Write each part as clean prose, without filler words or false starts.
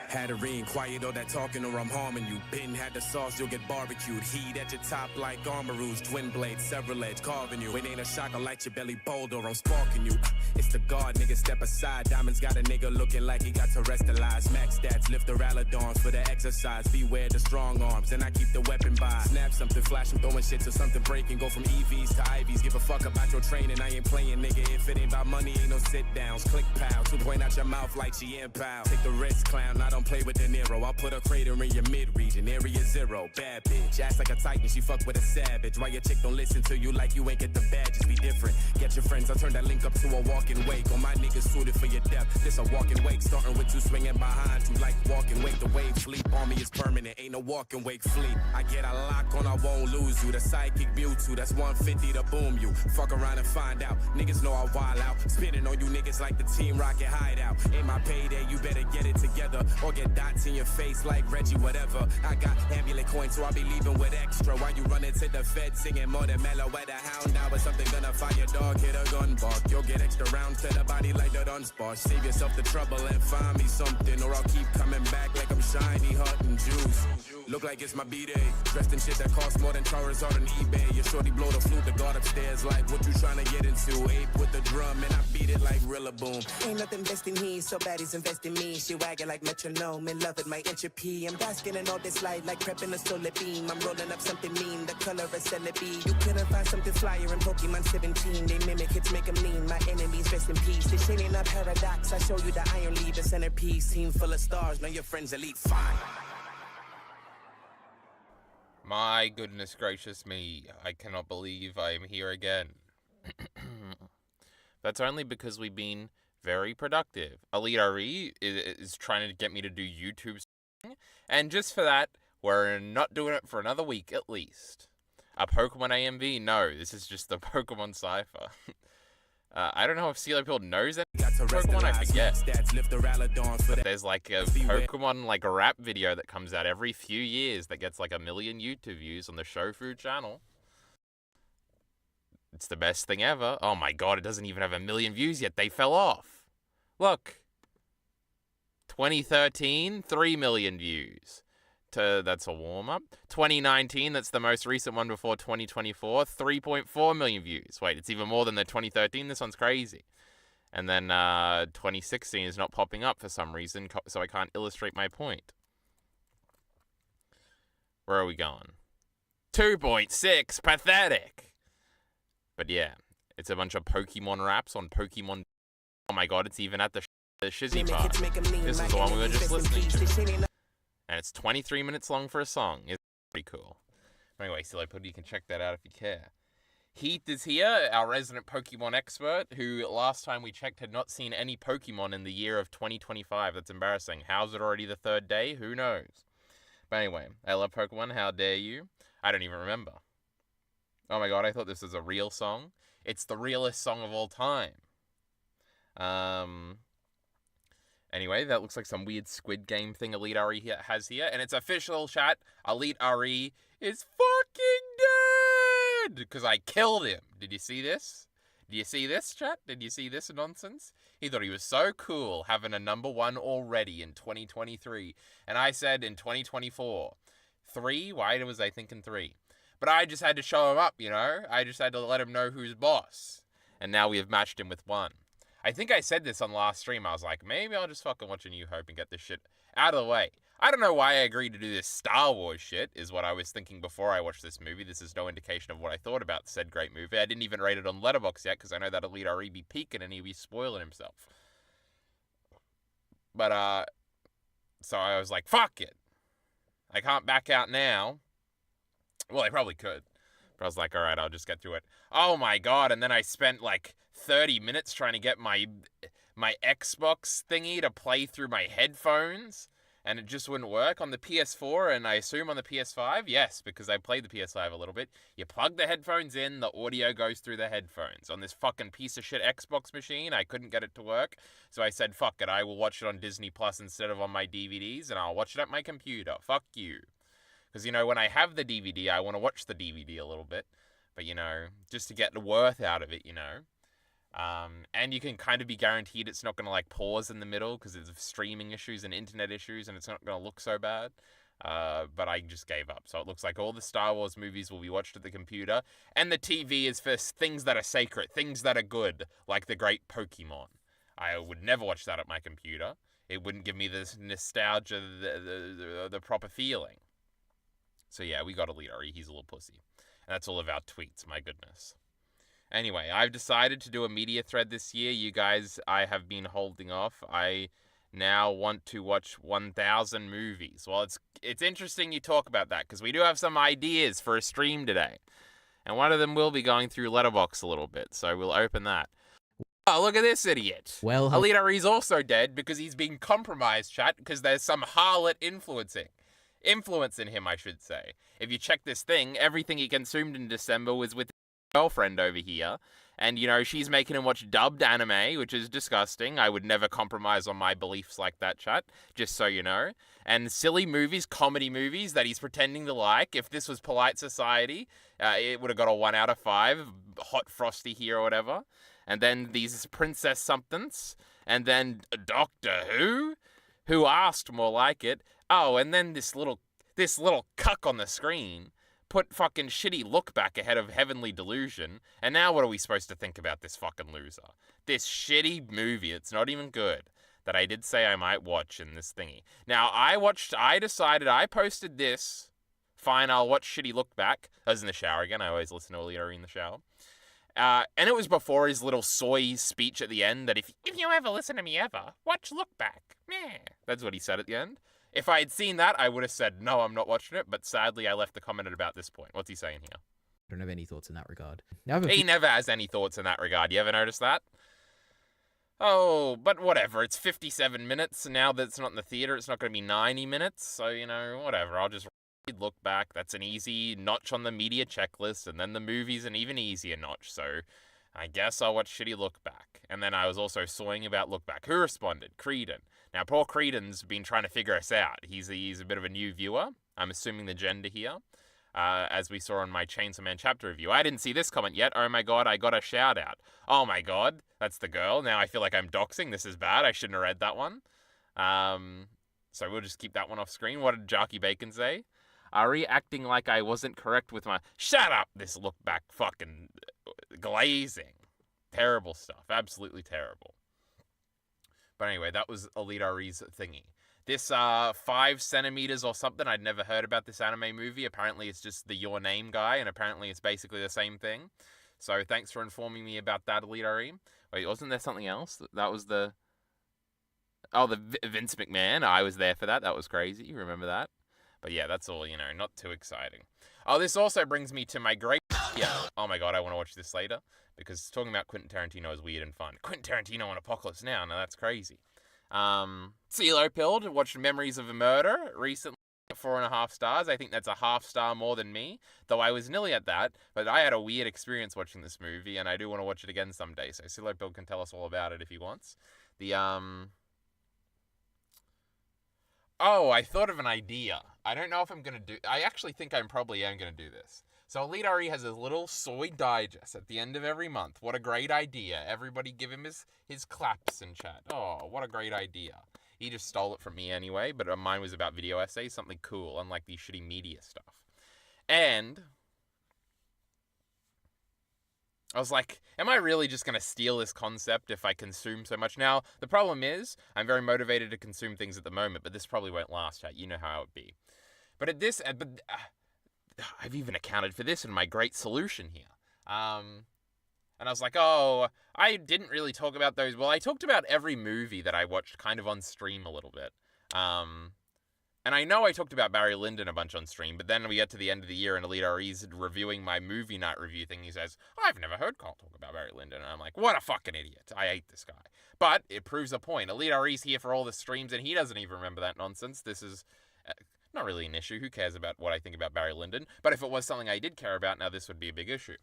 Had a ring, quiet all that talking or I'm harming you. Been had the sauce, you'll get barbecued. Heat at your top like armor rouge. Twin blades, several edge, carving you. It ain't a shock, I light your belly boulder, I'm sparking you. It's the guard, nigga, step aside. Diamonds got a nigga looking like he got terrestrialized. Max stats, lift the Ralladons for the exercise. Beware the strong arms, and I keep the weapon by. Snap something, flash, I'm throwing shit to something breaking. Go from EVs to IVs, give a fuck about your training. I ain't playing, nigga, if it ain't about money, ain't no sit downs. Click pow, 2 point out your mouth like she in pow. Take the risk, clown, I don't play with De Niro. I'll put a crater in your mid-region, area 0. Bad bitch, ass like a titan, she fuck with a savage. Why your chick don't listen to you like you ain't get the badges? Be different, get your friends, I'll turn that link up to a walking wake. On my niggas suited for your depth, this a walking wake. Starting with 2 swinging behind you like walking wake. The wave sleep on me is permanent, ain't no walking wake fleet. I get a lock on, I won't lose you. The sidekick Mewtwo, that's 150 to boom you. Fuck around and find out, niggas know I wild out. Spinning on you niggas like the Team Rocket hideout. Ain't my payday, you better get it together or get dots in your face like Reggie, whatever. I got amulet coins, so I'll be leaving with extra. While you running to the Fed, singing more than mellow at a hound. Now it's something gonna fire dog, hit a gun bark. You'll get extra rounds to the body like the Dunsparce. Save yourself the trouble and find me something, or I'll keep coming back like I'm shiny, hot and juice. Look like it's my B-day, dressed in shit that costs more than Charizard on eBay. Your shorty blow the flute, the guard upstairs like what you trying to get into. Ape with the drum and I beat it like Rillaboom. Ain't nothing best in he, so bad he's investing me. She wagging like metronome, in love with my entropy. I'm basking in all this light like prepping a solar beam. I'm rolling up something mean, the color of celebi. You couldn't find something flyer in Pokemon 17. They mimic hits, make them lean. My enemies rest in peace. They shading up paradox. I show you the iron lead, the centerpiece. Team full of stars, know your friends elite. Fine. My goodness gracious me, I cannot believe I am here again. That's only because we've been very productive. Elite RE is trying to get me to do YouTube, and just for that, we're not doing it for another week at least. A Pokemon AMV? No, this is just the Pokemon Cypher. I don't know if Sealer knows that Pokemon, I forget. But there's like a Pokemon like a rap video that comes out every few years that gets like 1 million YouTube views on the Shofu channel. It's the best thing ever. Oh my god, it doesn't even have 1 million views yet. They fell off. Look. 2013, 3 million views. That's a warm-up. 2019, that's the most recent one before 2024, 3.4 million views. Wait, it's even more than the 2013. This one's crazy. And then 2016 is not popping up for some reason, so I can't illustrate my point. Where are we going? 2.6, pathetic. But yeah, it's a bunch of Pokemon raps on Pokemon. Oh my god, it's even at the Shizzy part. This is the one we were just listening to. And it's 23 minutes long for a song. It's pretty cool. Anyway, Silly Putty, you can check that out if you care. Heath is here, our resident Pokemon expert, who last time we checked had not seen any Pokemon in the year of 2025. That's embarrassing. How's it already the 3rd day? Who knows? But anyway, I love Pokemon. How dare you? I don't even remember. Oh my god, I thought this was a real song. It's the realest song of all time. Anyway, that looks like some weird Squid Game thing Elite RE has here. And it's official, chat. Elite RE is fucking dead! Because I killed him. Did you see this? Did you see this, chat? Did you see this nonsense? He thought he was so cool having a #1 already in 2023. And I said in 2024. 3? Why was I thinking 3? But I just had to show him up, you know? I just had to let him know who's boss. And now we have matched him with 1. I think I said this on last stream. I was like, maybe I'll just fucking watch A New Hope and get this shit out of the way. I don't know why I agreed to do this Star Wars shit, is what I was thinking before I watched this movie. This is no indication of what I thought about said great movie. I didn't even rate it on Letterboxd yet, because I know that Elite RE be peeking and he'd be spoiling himself. But, so I was like, fuck it. I can't back out now. Well, I probably could. But I was like, alright, I'll just get through it. Oh my god, and then I spent like 30 minutes trying to get my Xbox thingy to play through my headphones, and it just wouldn't work on the PS4, and I assume on the PS5, yes, because I played the PS5 a little bit. You plug the headphones in, the audio goes through the headphones. On this fucking piece of shit Xbox machine, I couldn't get it to work, so I said, fuck it, I will watch it on Disney Plus instead of on my DVDs, and I'll watch it at my computer. Fuck you. Because, you know, when I have the DVD, I want to watch the DVD a little bit. But, you know, just to get the worth out of it, you know. And you can kind of be guaranteed it's not going to like pause in the middle because it's streaming issues and internet issues, and it's not going to look so bad. But I just gave up. So it looks like all the Star Wars movies will be watched at the computer, and the TV is for things that are sacred, things that are good, like the great Pokemon. I would never watch that at my computer. It wouldn't give me this nostalgia, the proper feeling. So yeah, we got to lead Ari. He's a little pussy. And that's all of our tweets, my goodness. Anyway, I've decided to do a media thread this year. You guys, I have been holding off. I now want to watch 1,000 movies. Well, it's interesting you talk about that, because we do have some ideas for a stream today. And one of them will be going through Letterboxd a little bit, so we'll open that. Oh, look at this idiot. Well, Alita Ari's also dead because he's being compromised, chat, because there's some harlot influence in him, I should say. If you check this thing, everything he consumed in December was with his girlfriend over here. And, you know, she's making him watch dubbed anime, which is disgusting. I would never compromise on my beliefs like that, chat, just so you know. And silly movies, comedy movies that he's pretending to like. If this was polite society, it would have got a 1 out of 5, hot frosty here or whatever. And then these princess somethings. And then Doctor Who asked, more like it. Oh, and then this little cuck on the screen put fucking shitty Look Back ahead of Heavenly Delusion, and now what are we supposed to think about this fucking loser? This shitty movie that's not even good, that I did say I might watch in this thingy. Now, I posted this. Fine, I'll watch shitty Look Back. I was in the shower again. I always listen to Alita in the shower. And it was before his little soy speech at the end that if you ever listen to me ever, watch Look Back. Meh. That's what he said at the end. If I had seen that, I would have said, no, I'm not watching it, but sadly I left the comment at about this point. What's he saying here? I don't have any thoughts in that regard. He never has any thoughts in that regard. You ever notice that? Oh, but whatever. It's 57 minutes, and now that it's not in the theater, it's not going to be 90 minutes, so, you know, whatever. I'll just Look Back. That's an easy notch on the media checklist, and then the movie's an even easier notch, so I guess I'll watch shitty Look Back. And then I was also sawing about Look Back. Who responded? Creedon. Now, poor Creedon's been trying to figure us out. He's a bit of a new viewer. I'm assuming the gender here, as we saw in my Chainsaw Man chapter review. I didn't see this comment yet. Oh my god, I got a shout out. Oh my god, that's the girl. Now I feel like I'm doxing. This is bad. I shouldn't have read that one. So we'll just keep that one off screen. What did Jarky Bacon say? Ari acting like I wasn't correct with my... Shut up! This Look Back fucking glazing. Terrible stuff. Absolutely terrible. But anyway, that was Alita Ari's thingy. This 5 centimeters or something, I'd never heard about this anime movie. Apparently it's just the Your Name guy, and apparently it's basically the same thing. So thanks for informing me about that, Alita Ari. Wait, wasn't there something else? That was the... Oh, the Vince McMahon. I was there for that. That was crazy. You remember that? But yeah, that's all, you know, not too exciting. Oh, this also brings me to my great... Yeah. Oh my god, I want to watch this later. Because talking about Quentin Tarantino is weird and fun. Quentin Tarantino on Apocalypse Now, that's crazy. CeeLo Pilled watched Memories of a Murder recently, 4.5 stars. I think that's a half star more than me, though I was nearly at that. But I had a weird experience watching this movie, and I do want to watch it again someday. So CeeLo Pilled can tell us all about it if he wants. Oh, I thought of an idea. I don't know if I'm going to do... I actually think I probably am going to do this. So Alita Ari has a little soy digest at the end of every month. What a great idea. Everybody give him his claps in chat. Oh, what a great idea. He just stole it from me anyway, but mine was about video essays, something cool, unlike these shitty media stuff. And I was like, am I really just going to steal this concept if I consume so much? Now, the problem is, I'm very motivated to consume things at the moment, but this probably won't last, chat. You know how it would be. But at this... I've even accounted for this in my great solution here. And I was like, oh, I didn't really talk about those. Well, I talked about every movie that I watched kind of on stream a little bit. And I know I talked about Barry Lyndon a bunch on stream, but then we get to the end of the year and Alita Ari's reviewing my movie night review thing. He says, I've never heard Carl talk about Barry Lyndon. And I'm like, what a fucking idiot. I hate this guy. But it proves a point. Alita Ari's here for all the streams, and he doesn't even remember that nonsense. This is... not really an issue. Who cares about what I think about Barry Lyndon? But if it was something I did care about, now this would be a big issue.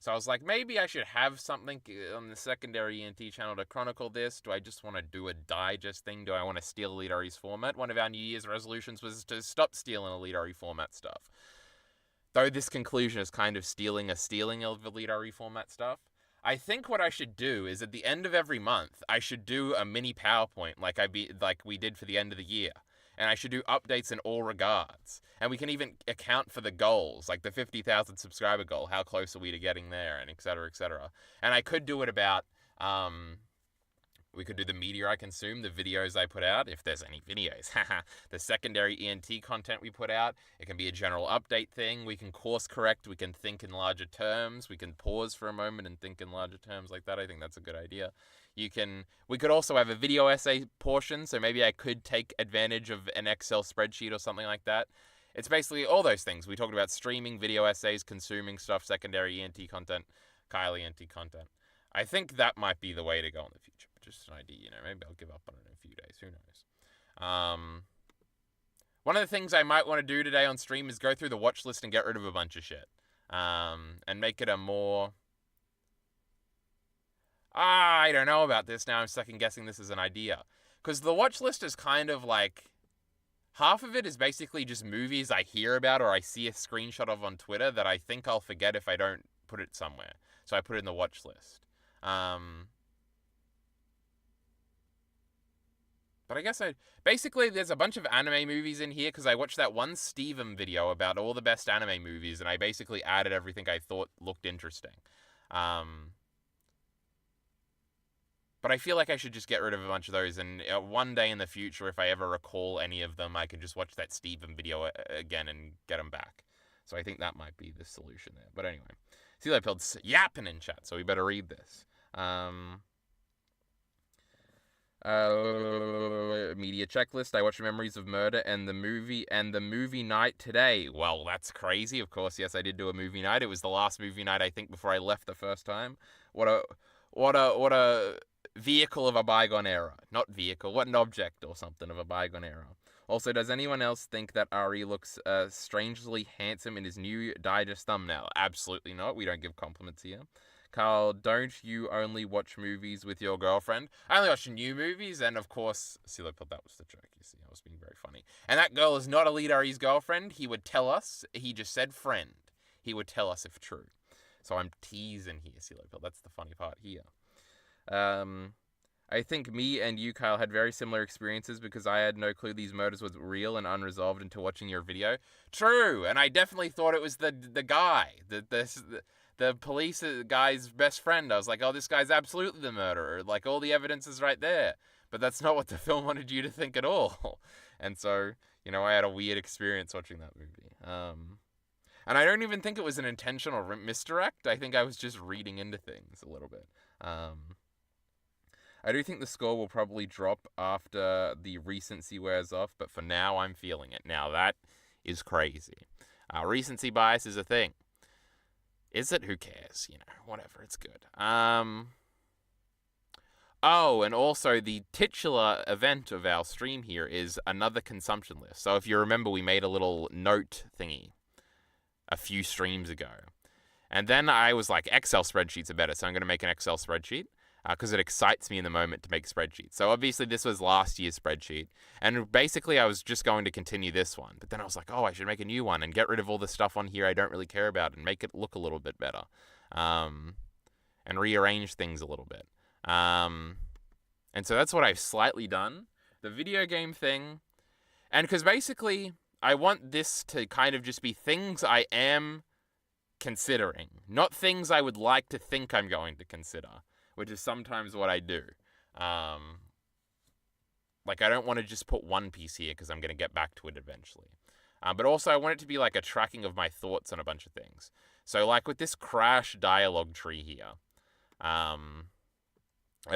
So I was like, maybe I should have something on the secondary ENT channel to chronicle this. Do I just want to do a digest thing? Do I want to steal Alita Ari's format? One of our New Year's resolutions was to stop stealing Alita Ari format stuff. Though this conclusion is kind of stealing of Alita Ari format stuff, I think what I should do is at the end of every month, I should do a mini PowerPoint like we did for the end of the year. And I should do updates in all regards. And we can even account for the goals, like the 50,000 subscriber goal. How close are we to getting there, and et cetera, et cetera. And I could do it about, we could do the media I consume, the videos I put out, if there's any videos. The secondary ENT content we put out. It can be a general update thing. We can course correct. We can think in larger terms. We can pause for a moment and think in larger terms like that. I think that's a good idea. We could also have a video essay portion, so maybe I could take advantage of an Excel spreadsheet or something like that. It's basically all those things. We talked about streaming, video essays, consuming stuff, secondary ENT content, Kyle ENT content. I think that might be the way to go in the future. Just an idea, maybe I'll give up on it in a few days. Who knows? One of the things I might want to do today on stream is go through the watch list and get rid of a bunch of shit. And make it a more... I don't know about this now. I'm second guessing this as an idea. Because the watch list is kind of like... half of it is basically just movies I hear about or I see a screenshot of on Twitter that I think I'll forget if I don't put it somewhere. So I put it in the watch list. But I guess basically there's a bunch of anime movies in here because I watched that one Steven video about all the best anime movies and I basically added everything I thought looked interesting. But I feel like I should just get rid of a bunch of those, and one day in the future, if I ever recall any of them, I could just watch that Steven video again and get them back. So I think that might be the solution there. But anyway, see Leopold's yapping in chat, so we better read this. Media checklist. I watched Memories of Murder and the movie night today. Well, that's crazy. Of course, yes, I did do a movie night. It was the last movie night I think before I left the first time. What a vehicle of a bygone era. Not vehicle, what an object or something of a bygone era. Also, does anyone else think that Ari looks strangely handsome in his new digest thumbnail? Absolutely not. We don't give compliments here. Carl, don't you only watch movies with your girlfriend? I only watch new movies, and of course, see, that was the joke, you see, I was being very funny. And that girl is not Elite Ari's girlfriend. He would tell us, he just said friend. He would tell us if true. So I'm teasing here, see, that's the funny part here. I think me and you, Kyle, had very similar experiences because I had no clue these murders was real and unresolved until watching your video. True, and I definitely thought it was the guy, the police guy's best friend. I was like, oh, this guy's absolutely the murderer. Like, all the evidence is right there. But that's not what the film wanted you to think at all. And so, I had a weird experience watching that movie. And I don't even think it was an intentional misdirect. I think I was just reading into things a little bit. I do think the score will probably drop after the recency wears off, but for now, I'm feeling it. Now, that is crazy. Recency bias is a thing. Is it? Who cares? Whatever, it's good. Oh, and also the titular event of our stream here is another consumption list. So if you remember, we made a little note thingy a few streams ago. And then I was like, Excel spreadsheets are better, so I'm going to make an Excel spreadsheet. Because it excites me in the moment to make spreadsheets. So obviously this was last year's spreadsheet. And basically I was just going to continue this one. But then I was like, oh, I should make a new one and get rid of all the stuff on here I don't really care about and make it look a little bit better. And rearrange things a little bit. And so that's what I've slightly done. The video game thing. And because basically I want this to kind of just be things I am considering. Not things I would like to think I'm going to consider. Which is sometimes what I do. Like, I don't want to just put One Piece here because I'm going to get back to it eventually. But also, I want it to be like a tracking of my thoughts on a bunch of things. So, like with this Crash dialogue tree here, I've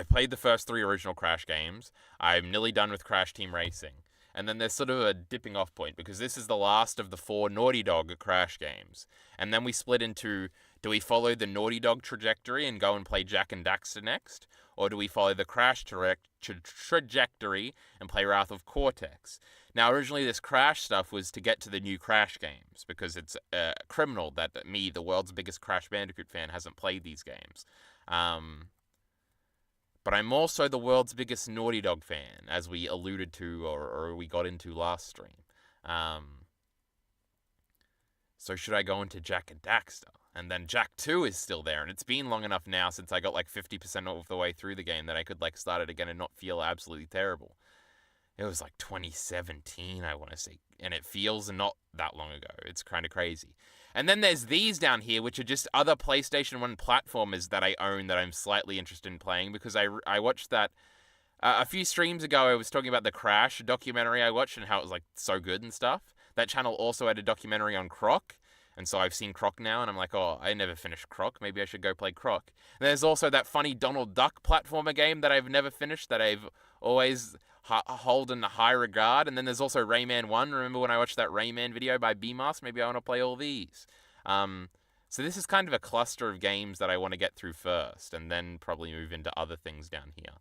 played the first 3 original Crash games. I'm nearly done with Crash Team Racing. And then there's sort of a dipping off point because this is the last of the 4 Naughty Dog Crash games. And then we split into, do we follow the Naughty Dog trajectory and go and play Jak and Daxter next? Or do we follow the Crash trajectory and play Wrath of Cortex? Now, originally this Crash stuff was to get to the new Crash games because it's criminal that me, the world's biggest Crash Bandicoot fan, hasn't played these games. But I'm also the world's biggest Naughty Dog fan, as we alluded to or we got into last stream. So should I go into Jak and Daxter? And then Jak 2 is still there, and it's been long enough now since I got like 50% of the way through the game that I could like start it again and not feel absolutely terrible. It was like 2017, I want to say, and it feels not that long ago. It's kind of crazy. And then there's these down here, which are just other PlayStation 1 platformers that I own that I'm slightly interested in playing, because I watched that a few streams ago. I was talking about the Crash documentary I watched and how it was like so good and stuff. That channel also had a documentary on Croc, and so I've seen Croc now, and I'm like, oh, I never finished Croc. Maybe I should go play Croc. And there's also that funny Donald Duck platformer game that I've never finished that I've always hold in high regard. And then there's also Rayman 1. Remember when I watched that Rayman video by BMask? Maybe I want to play all these. So this is kind of a cluster of games that I want to get through first, and then probably move into other things down here.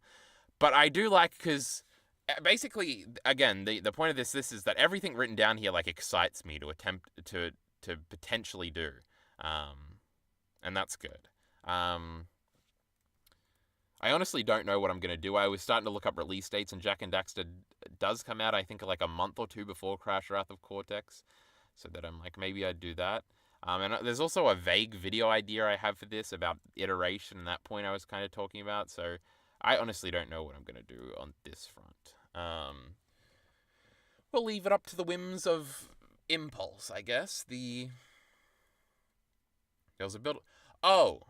But I do like, because basically, again, the point of this is that everything written down here like excites me to attempt to potentially do, and that's good. I honestly don't know what I'm going to do. I was starting to look up release dates, and Jak and Daxter does come out, I think, like a month or two before Crash Wrath of Cortex, so that I'm like, maybe I'd do that. And there's also a vague video idea I have for this about iteration, and that point I was kind of talking about, so I honestly don't know what I'm going to do on this front. We'll leave it up to the whims of impulse, I guess. There was a build... Oh!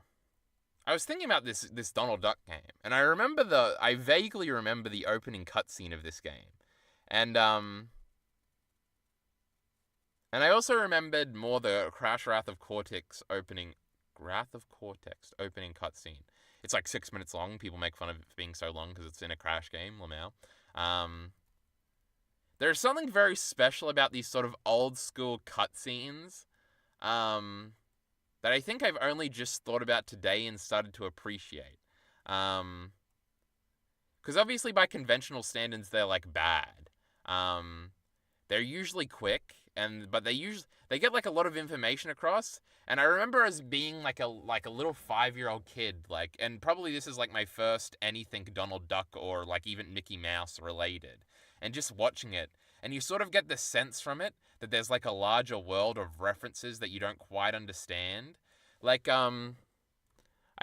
I was thinking about this Donald Duck game, and I vaguely remember the opening cutscene of this game. And I also remembered more the Crash Wrath of Cortex opening cutscene. It's like 6 minutes long. People make fun of it being so long because it's in a Crash game, Lamau. There's something very special about these sort of old school cutscenes that I think I've only just thought about today and started to appreciate. Because obviously by conventional standards they're like bad. They're usually quick, but they get like a lot of information across. And I remember as being like a little 5-year-old kid, like, and probably this is like my first anything Donald Duck or like even Mickey Mouse related, and just watching it, and you sort of get the sense from it that there's like a larger world of references that you don't quite understand. Like, I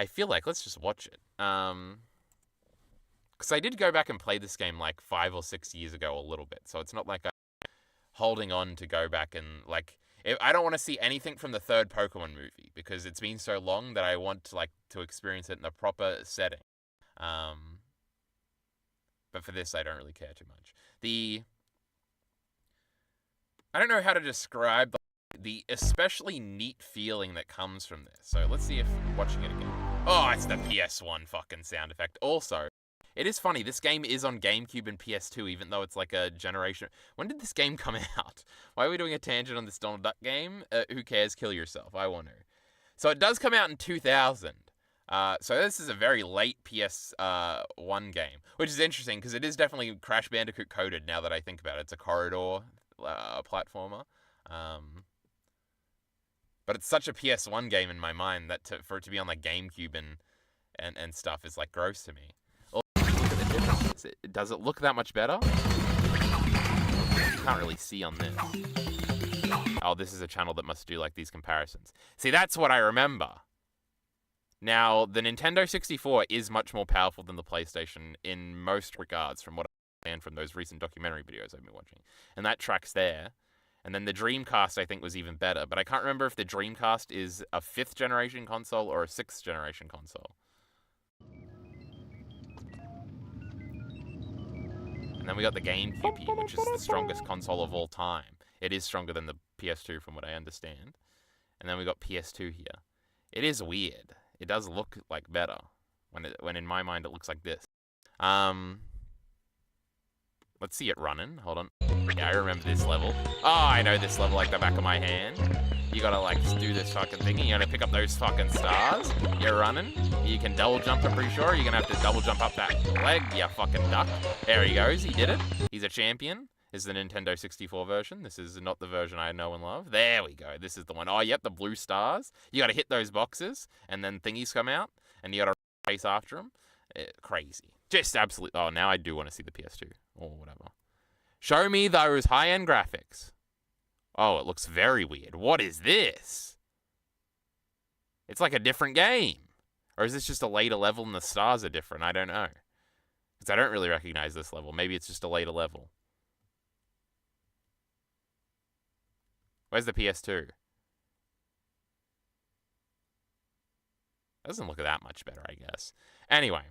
feel like, let's just watch it. Because I did go back and play this game like 5 or 6 years ago a little bit, so it's not like I'm holding on to go back and, like, I don't want to see anything from the third Pokemon movie, because it's been so long that I want to experience it in a proper setting. But for this, I don't really care too much. I don't know how to describe the especially neat feeling that comes from this. So let's see if watching it again. Oh, it's the PS1 fucking sound effect. Also, it is funny, this game is on GameCube and PS2, even though it's like a generation... When did this game come out? Why are we doing a tangent on this Donald Duck game? Who cares? Kill yourself. I want to. So it does come out in 2000. So this is a very late PS1 game, which is interesting because it is definitely Crash Bandicoot coded now that I think about it. It's a corridor platformer. But it's such a PS1 game in my mind that for it to be on like GameCube and stuff is like gross to me. Look at the difference. Does it look that much better? You can't really see on this. Oh, this is a channel that must do like these comparisons. See, that's what I remember. Now, the Nintendo 64 is much more powerful than the PlayStation in most regards, from what I understand from those recent documentary videos I've been watching. And that tracks there. And then the Dreamcast, I think, was even better. But I can't remember if the Dreamcast is a 5th generation console or a 6th generation console. And then we got the GameCube, which is the strongest console of all time. It is stronger than the PS2 from what I understand. And then we got PS2 here. It is weird. It does look like better when in my mind it looks like this. Let's see it running. Hold on. Yeah, I remember this level. Oh, I know this level like the back of my hand. You gotta like do this fucking thingy. You gotta pick up those fucking stars. You're running. You can double jump, I'm pretty sure. You're gonna have to double jump up that leg, you fucking duck. There he goes. He did it. He's a champion. This is the Nintendo 64 version. This is not the version I know and love. There we go. This is the one. Oh, yep, the blue stars. You gotta hit those boxes, and then thingies come out, and you gotta race after them. Crazy. Just absolutely. Oh, now I do want to see the PS2 or whatever. Show me those high-end graphics. Oh, it looks very weird. What is this? It's like a different game. Or is this just a later level and the stars are different? I don't know. Because I don't really recognize this level. Maybe it's just a later level. Where's the PS2? Doesn't look that much better, I guess. Anyway.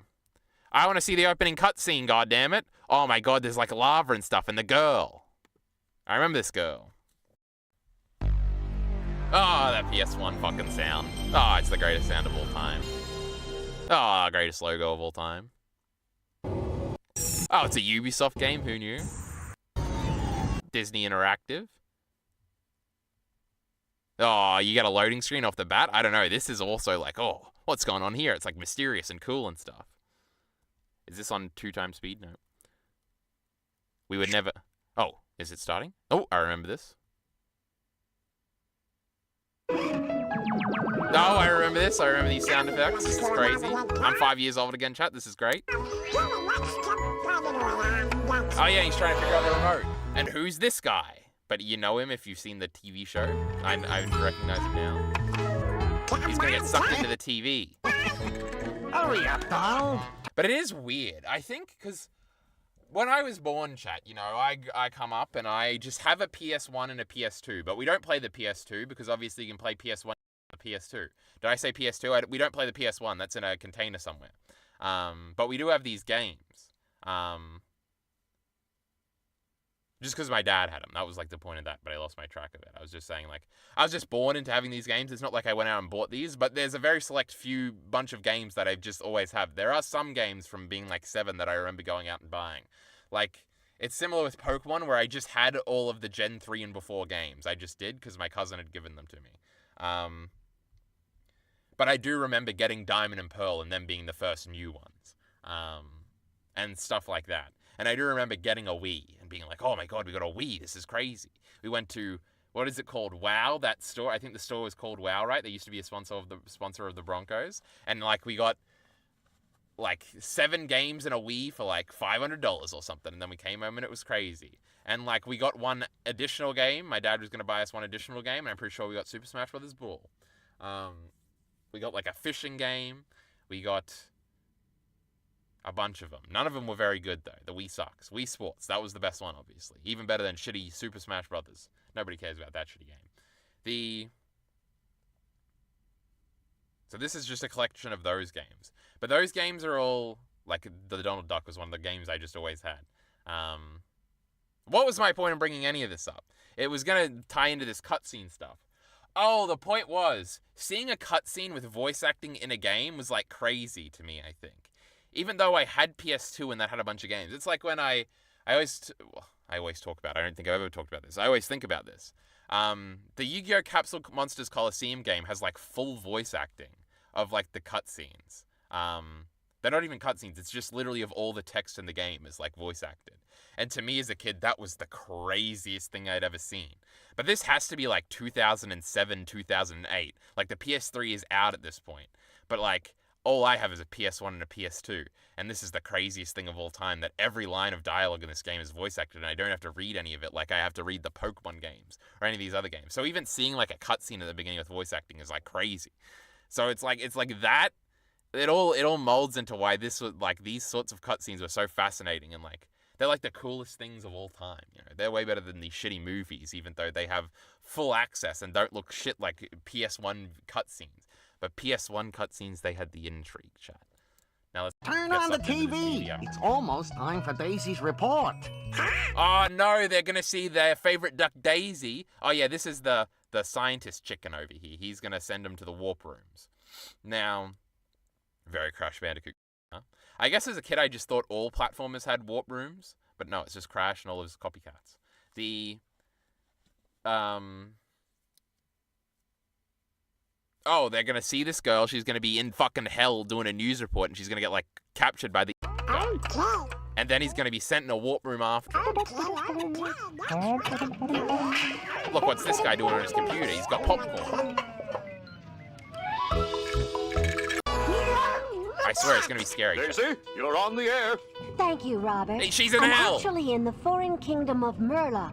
I want to see the opening cutscene, goddammit. Oh my god, there's like lava and stuff. And the girl. I remember this girl. Oh, that PS1 fucking sound. Oh, it's the greatest sound of all time. Oh, greatest logo of all time. Oh, it's a Ubisoft game. Who knew? Disney Interactive. Oh, you get a loading screen off the bat? I don't know. This is also like, oh, what's going on here? It's like mysterious and cool and stuff. Is this on 2x speed? No. We would never... Oh, is it starting? Oh, I remember this. Oh, I remember this. I remember these sound effects. This is crazy. I'm 5 years old again, chat. This is great. Oh, yeah, he's trying to figure out the remote. And who's this guy? But you know him if you've seen the TV show. I recognize him now. He's going to get sucked into the TV. Hurry up, doll. But it is weird. I think because when I was born, chat, you know, I come up and I just have a PS1 and a PS2. But we don't play the PS2 because obviously you can play PS1 and the PS2. Did I say PS2? We don't play the PS1. That's in a container somewhere. But we do have these games. Just because my dad had them. That was like the point of that, but I lost my track of it. I was just saying, like, I was just born into having these games. It's not like I went out and bought these, but there's a very select few bunch of games that I've just always have. There are some games from being like 7 that I remember going out and buying. Like, it's similar with Pokemon where I just had all of the Gen 3 and before games. I just did because my cousin had given them to me. But I do remember getting Diamond and Pearl and them being the first new ones. And stuff like that. And I do remember getting a Wii and being like, oh my god, we got a Wii. This is crazy. We went to, what is it called? WoW, that store. I think the store was called WoW, right? They used to be a sponsor of the Broncos. And like we got like 7 games and a Wii for like $500 or something. And then we came home and it was crazy. And like we got one additional game. My dad was going to buy us one additional game. And I'm pretty sure we got Super Smash Bros. Brawl. We got like a fishing game. We got a bunch of them. None of them were very good, though. The Wii sucks. Wii Sports, that was the best one, obviously. Even better than shitty Super Smash Brothers. Nobody cares about that shitty game. So this is just a collection of those games. But those games are all... Like, the Donald Duck was one of the games I just always had. What was my point in bringing any of this up? It was going to tie into this cutscene stuff. Oh, the point was, seeing a cutscene with voice acting in a game was, like, crazy to me, I think. Even though I had PS2 and that had a bunch of games. It's like when I always talk about it. I don't think I've ever talked about this. I always think about this. The Yu-Gi-Oh! Capsule Monsters Coliseum game has like full voice acting of like the cutscenes. They're not even cutscenes. It's just literally of all the text in the game is like voice acted. And to me as a kid, that was the craziest thing I'd ever seen. But this has to be like 2007, 2008. Like the PS3 is out at this point. But like... all I have is a PS1 and a PS2, and this is the craziest thing of all time, that every line of dialogue in this game is voice acted, and I don't have to read any of it like I have to read the Pokemon games, or any of these other games. So even seeing like a cutscene at the beginning with voice acting is like crazy. So it's like that, it all molds into why this was, like, these sorts of cutscenes were so fascinating, and like, they're like the coolest things of all time, you know? They're way better than these shitty movies, even though they have full access and don't look shit like PS1 cutscenes. But PS1 cutscenes, they had the intrigue, chat. Now let's Turn on the TV. It's almost time for Daisy's report. Oh no, they're gonna see their favorite duck, Daisy. Oh yeah, this is the scientist chicken over here. He's gonna send them to the warp rooms. Now, very Crash Bandicoot. Huh? I guess as a kid, I just thought all platformers had warp rooms, but no, it's just Crash and all of his copycats. Oh, they're gonna see this girl. She's gonna be in fucking hell doing a news report, and she's gonna get like captured by the. And then he's gonna be sent in a warp room after. Look, what's this guy doing on his computer? He's got popcorn. I swear it's gonna be scary. Daisy, you're on the air. Thank you, Robert. Hey, she's in I'm hell. actually in the foreign kingdom of Merla.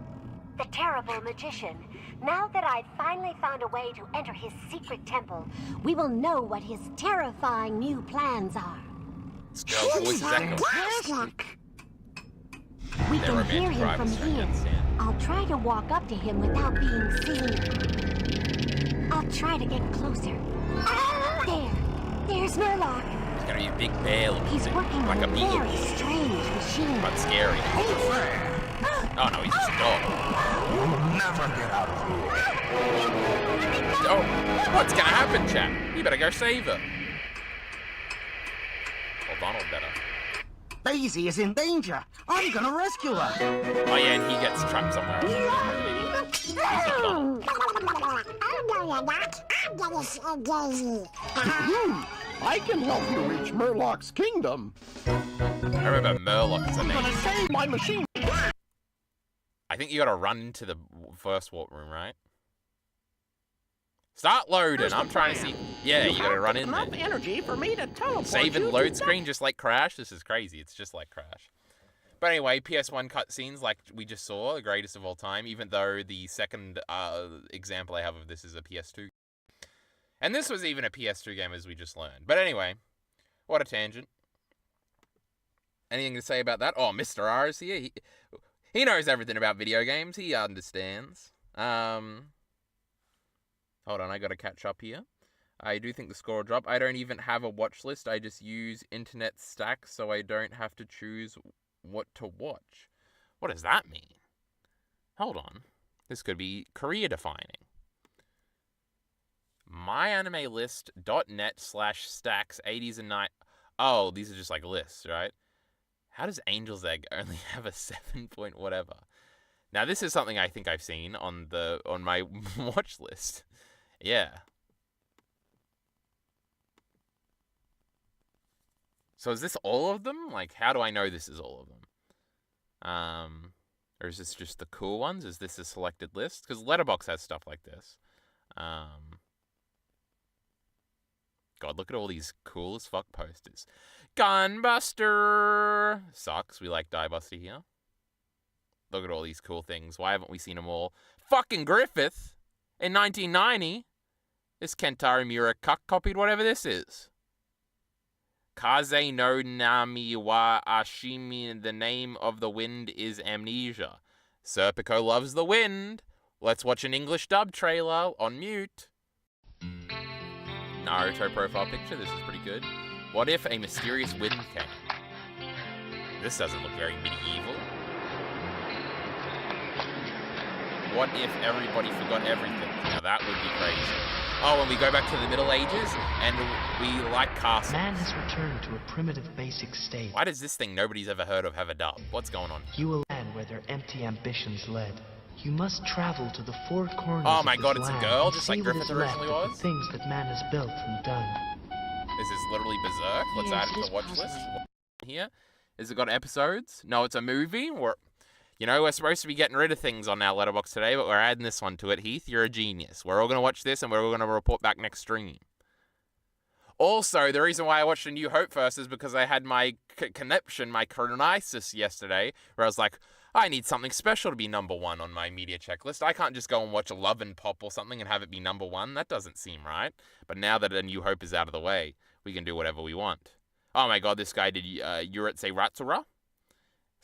the terrible magician. Now that I've finally found a way to enter his secret temple, we will know what his terrifying new plans are. This girl's voice is echoing. We They're can romantic hear him from rivals, I here. understand. I'll try to walk up to him without being seen. I'll try to get closer. There's Murloc. He's gonna be a big bear looking He's thing, working like on a a very beast. strange machine. But scary. Oh no, he's just a dog. Never get out of here. Oh, what's gonna happen, chap? You better go save her. Well, Donald better. Daisy is in danger. I'm gonna rescue her. Oh yeah, and he gets trapped somewhere else. He's not Donald. I can help you reach Murloc's kingdom. I remember Murloc is a I'm name. gonna save my machine. I think you gotta run into the first warp room, right? Start loading. I'm trying to see. Yeah, you gotta run in there. Enough energy for me to teleport Save you and to load that- screen just like Crash. This is crazy. It's just like Crash. But anyway, PS1 cutscenes like we just saw, the greatest of all time, even though the second example I have of this is a PS2. And this was even a PS2 game, as we just learned. But anyway, what a tangent. Anything to say about that? Oh, Mr. R is here. He knows everything about video games. He understands. Hold on, I gotta catch up here. I do think the score will drop. I don't even have a watch list. I just use internet stack so I don't have to choose what to watch. What does that mean? Hold on. This could be career defining. myanimelist.net/stacks 80s and 90s. Oh, these are just like lists, right? How does Angel's Egg only have a 7 point whatever? Now this is something I think I've seen on my watch list. Yeah. So is this all of them? Like, how do I know this is all of them? Or is this just the cool ones? Is this a selected list? Because Letterboxd has stuff like this. God, look at all these cool as fuck posters. Gunbuster! Sucks, we like Diebuster here. Look at all these cool things. Why haven't we seen them all? Fucking Griffith! In 1990! This Kentaro Miura copied whatever this is. Kaze no Nami wa Ashimi, the name of the wind is Amnesia. Serpico loves the wind. Let's watch an English dub trailer on mute. Naruto profile picture, this is pretty good. What if a mysterious wind came? This doesn't look very medieval. What if everybody forgot everything? Now that would be crazy. Oh, and we go back to the Middle Ages, and we like castles. Man has returned to a primitive basic state. Why does this thing nobody's ever heard of have a dub? What's going on? You will land where their empty ambitions led. You must travel to the four corners Oh my of god, this it's a land girl, and just see like what Griffith is left originally of was? the things that man has built and done. This is literally Berserk. Let's Yes, add it to it is the watch list. possible. Here. Is it got episodes? No, it's a movie. We're supposed to be getting rid of things on our Letterboxd today, but we're adding this one to it. Heath, you're a genius. We're all going to watch this, and we're all going to report back next stream. Also, the reason why I watched A New Hope first is because I had my connection, my chronosis yesterday, where I was like, I need something special to be number one on my media checklist. I can't just go and watch a Love and Pop or something and have it be number one. That doesn't seem right. But now that A New Hope is out of the way, we can do whatever we want. Oh my god, this guy did Yuritse Ratsura?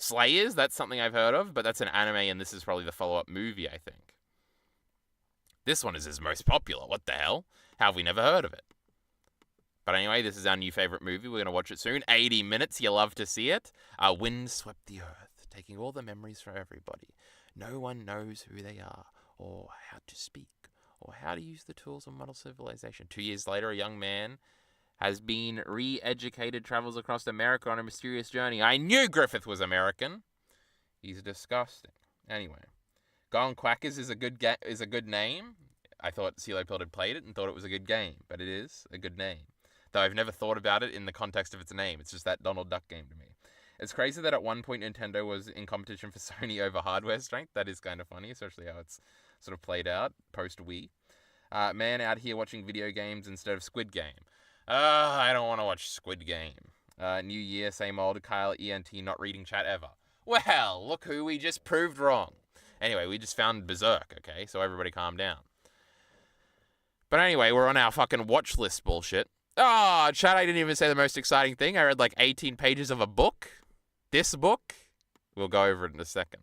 Slayers, that's something I've heard of, but that's an anime and this is probably the follow-up movie, I think. This one is his most popular. What the hell? How have we never heard of it? But anyway, this is our new favorite movie. We're going to watch it soon. 80 minutes. You love to see it. Wind swept the earth, taking all the memories from everybody. No one knows who they are, or how to speak, or how to use the tools of modern civilization. 2 years later, a young man has been re-educated, travels across America on a mysterious journey. I knew Griffith was American. He's disgusting. Anyway, Gone Quackers is a good name. I thought CeeLo Pilled had played it and thought it was a good game, but it is a good name. Though I've never thought about it in the context of its name. It's just that Donald Duck game to me. It's crazy that at one point Nintendo was in competition for Sony over hardware strength. That is kind of funny, especially how it's sort of played out post-Wii. Man out here watching video games instead of Squid Game. I don't want to watch Squid Game. New year, same old. Kyle ENT not reading chat ever. Well, look who we just proved wrong. Anyway, we just found Berserk, okay? So everybody calm down. But anyway, we're on our fucking watch list bullshit. Oh, chat, I didn't even say the most exciting thing. I read like 18 pages of a book. This book. We'll go over it in a second.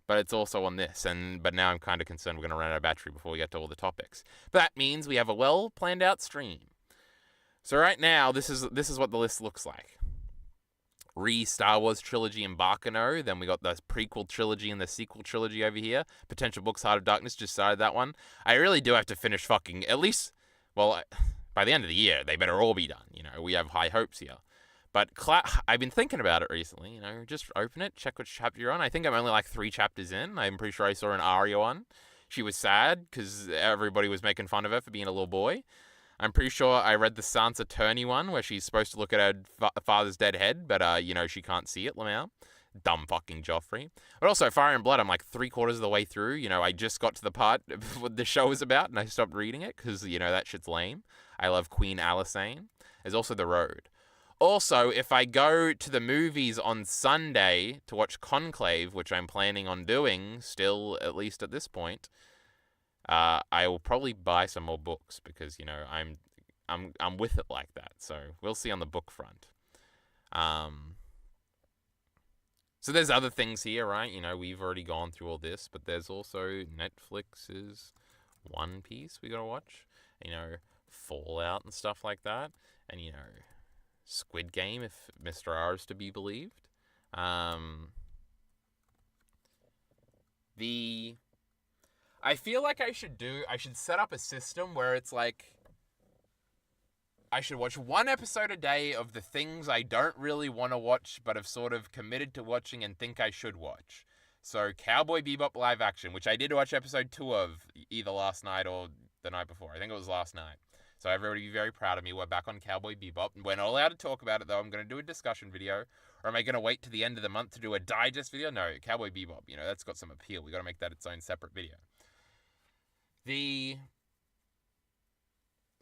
But it's also on this, but now I'm kind of concerned we're going to run out of battery before we get to all the topics. But that means we have a well planned out stream. So right now, this is what the list looks like. Star Wars trilogy in Baccano. Then we got the prequel trilogy and the sequel trilogy over here. Potential Books, Heart of Darkness, just started that one. I really do have to finish fucking, at least, well, by the end of the year, they better all be done. You know, we have high hopes here. But I've been thinking about it recently, you know, just open it, check which chapter you're on. I think I'm only like 3 chapters in. I'm pretty sure I saw an Arya one. She was sad because everybody was making fun of her for being a little boy. I'm pretty sure I read the Sansa Turney one where she's supposed to look at her father's dead head, but, you know, she can't see it, Lamau. Dumb fucking Joffrey. But also, Fire and Blood, I'm like 3/4 of the way through. You know, I just got to the part what the show is about and I stopped reading it because, you know, that shit's lame. I love Queen Alysanne. There's also The Road. Also, if I go to the movies on Sunday to watch Conclave, which I'm planning on doing still, at least at this point, I will probably buy some more books because, you know, I'm with it like that. So we'll see on the book front. So there's other things here, right? You know, we've already gone through all this, but there's also Netflix's One Piece we gotta watch. You know, Fallout and stuff like that, and you know, Squid Game, if Mr. R is to be believed. I feel like I should set up a system where it's like, I should watch 1 episode a day of the things I don't really want to watch, but have sort of committed to watching and think I should watch. So, Cowboy Bebop live action, which I did watch episode 2 of either last night or the night before. I think it was last night. So everybody be very proud of me. We're back on Cowboy Bebop. We're not allowed to talk about it, though. I'm going to do a discussion video. Or am I going to wait to the end of the month to do a digest video? No, Cowboy Bebop, you know, that's got some appeal. We got to make that its own separate video.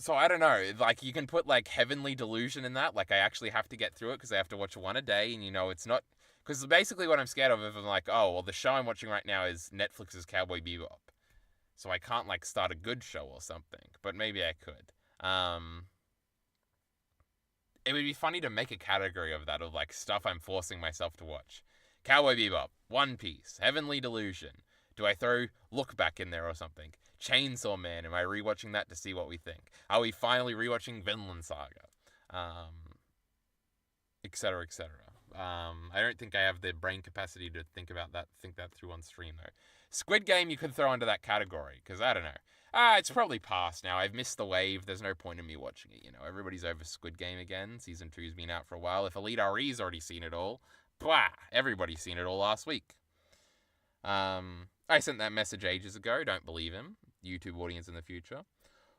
So I don't know. Like, you can put, like, Heavenly Delusion in that. Like, I actually have to get through it because I have to watch 1 a day. And, you know, it's not... Because basically what I'm scared of, if I'm like, oh, well, the show I'm watching right now is Netflix's Cowboy Bebop. So I can't, like, start a good show or something. But maybe I could. It would be funny to make a category of that, of like stuff I'm forcing myself to watch. Cowboy Bebop, One Piece, Heavenly Delusion. Do I throw Look Back in there or something? Chainsaw Man, am I rewatching that to see what we think? Are we finally rewatching Vinland Saga? Etc., etc. I don't think I have the brain capacity to think that through on stream though. Squid Game you could throw into that category, because I don't know. It's probably past now. I've missed the wave. There's no point in me watching it, you know. Everybody's over Squid Game again. Season 2's been out for a while. If Elite RE's already seen it all, blah, everybody's seen it all last week. I sent that message ages ago. Don't believe him. YouTube audience in the future.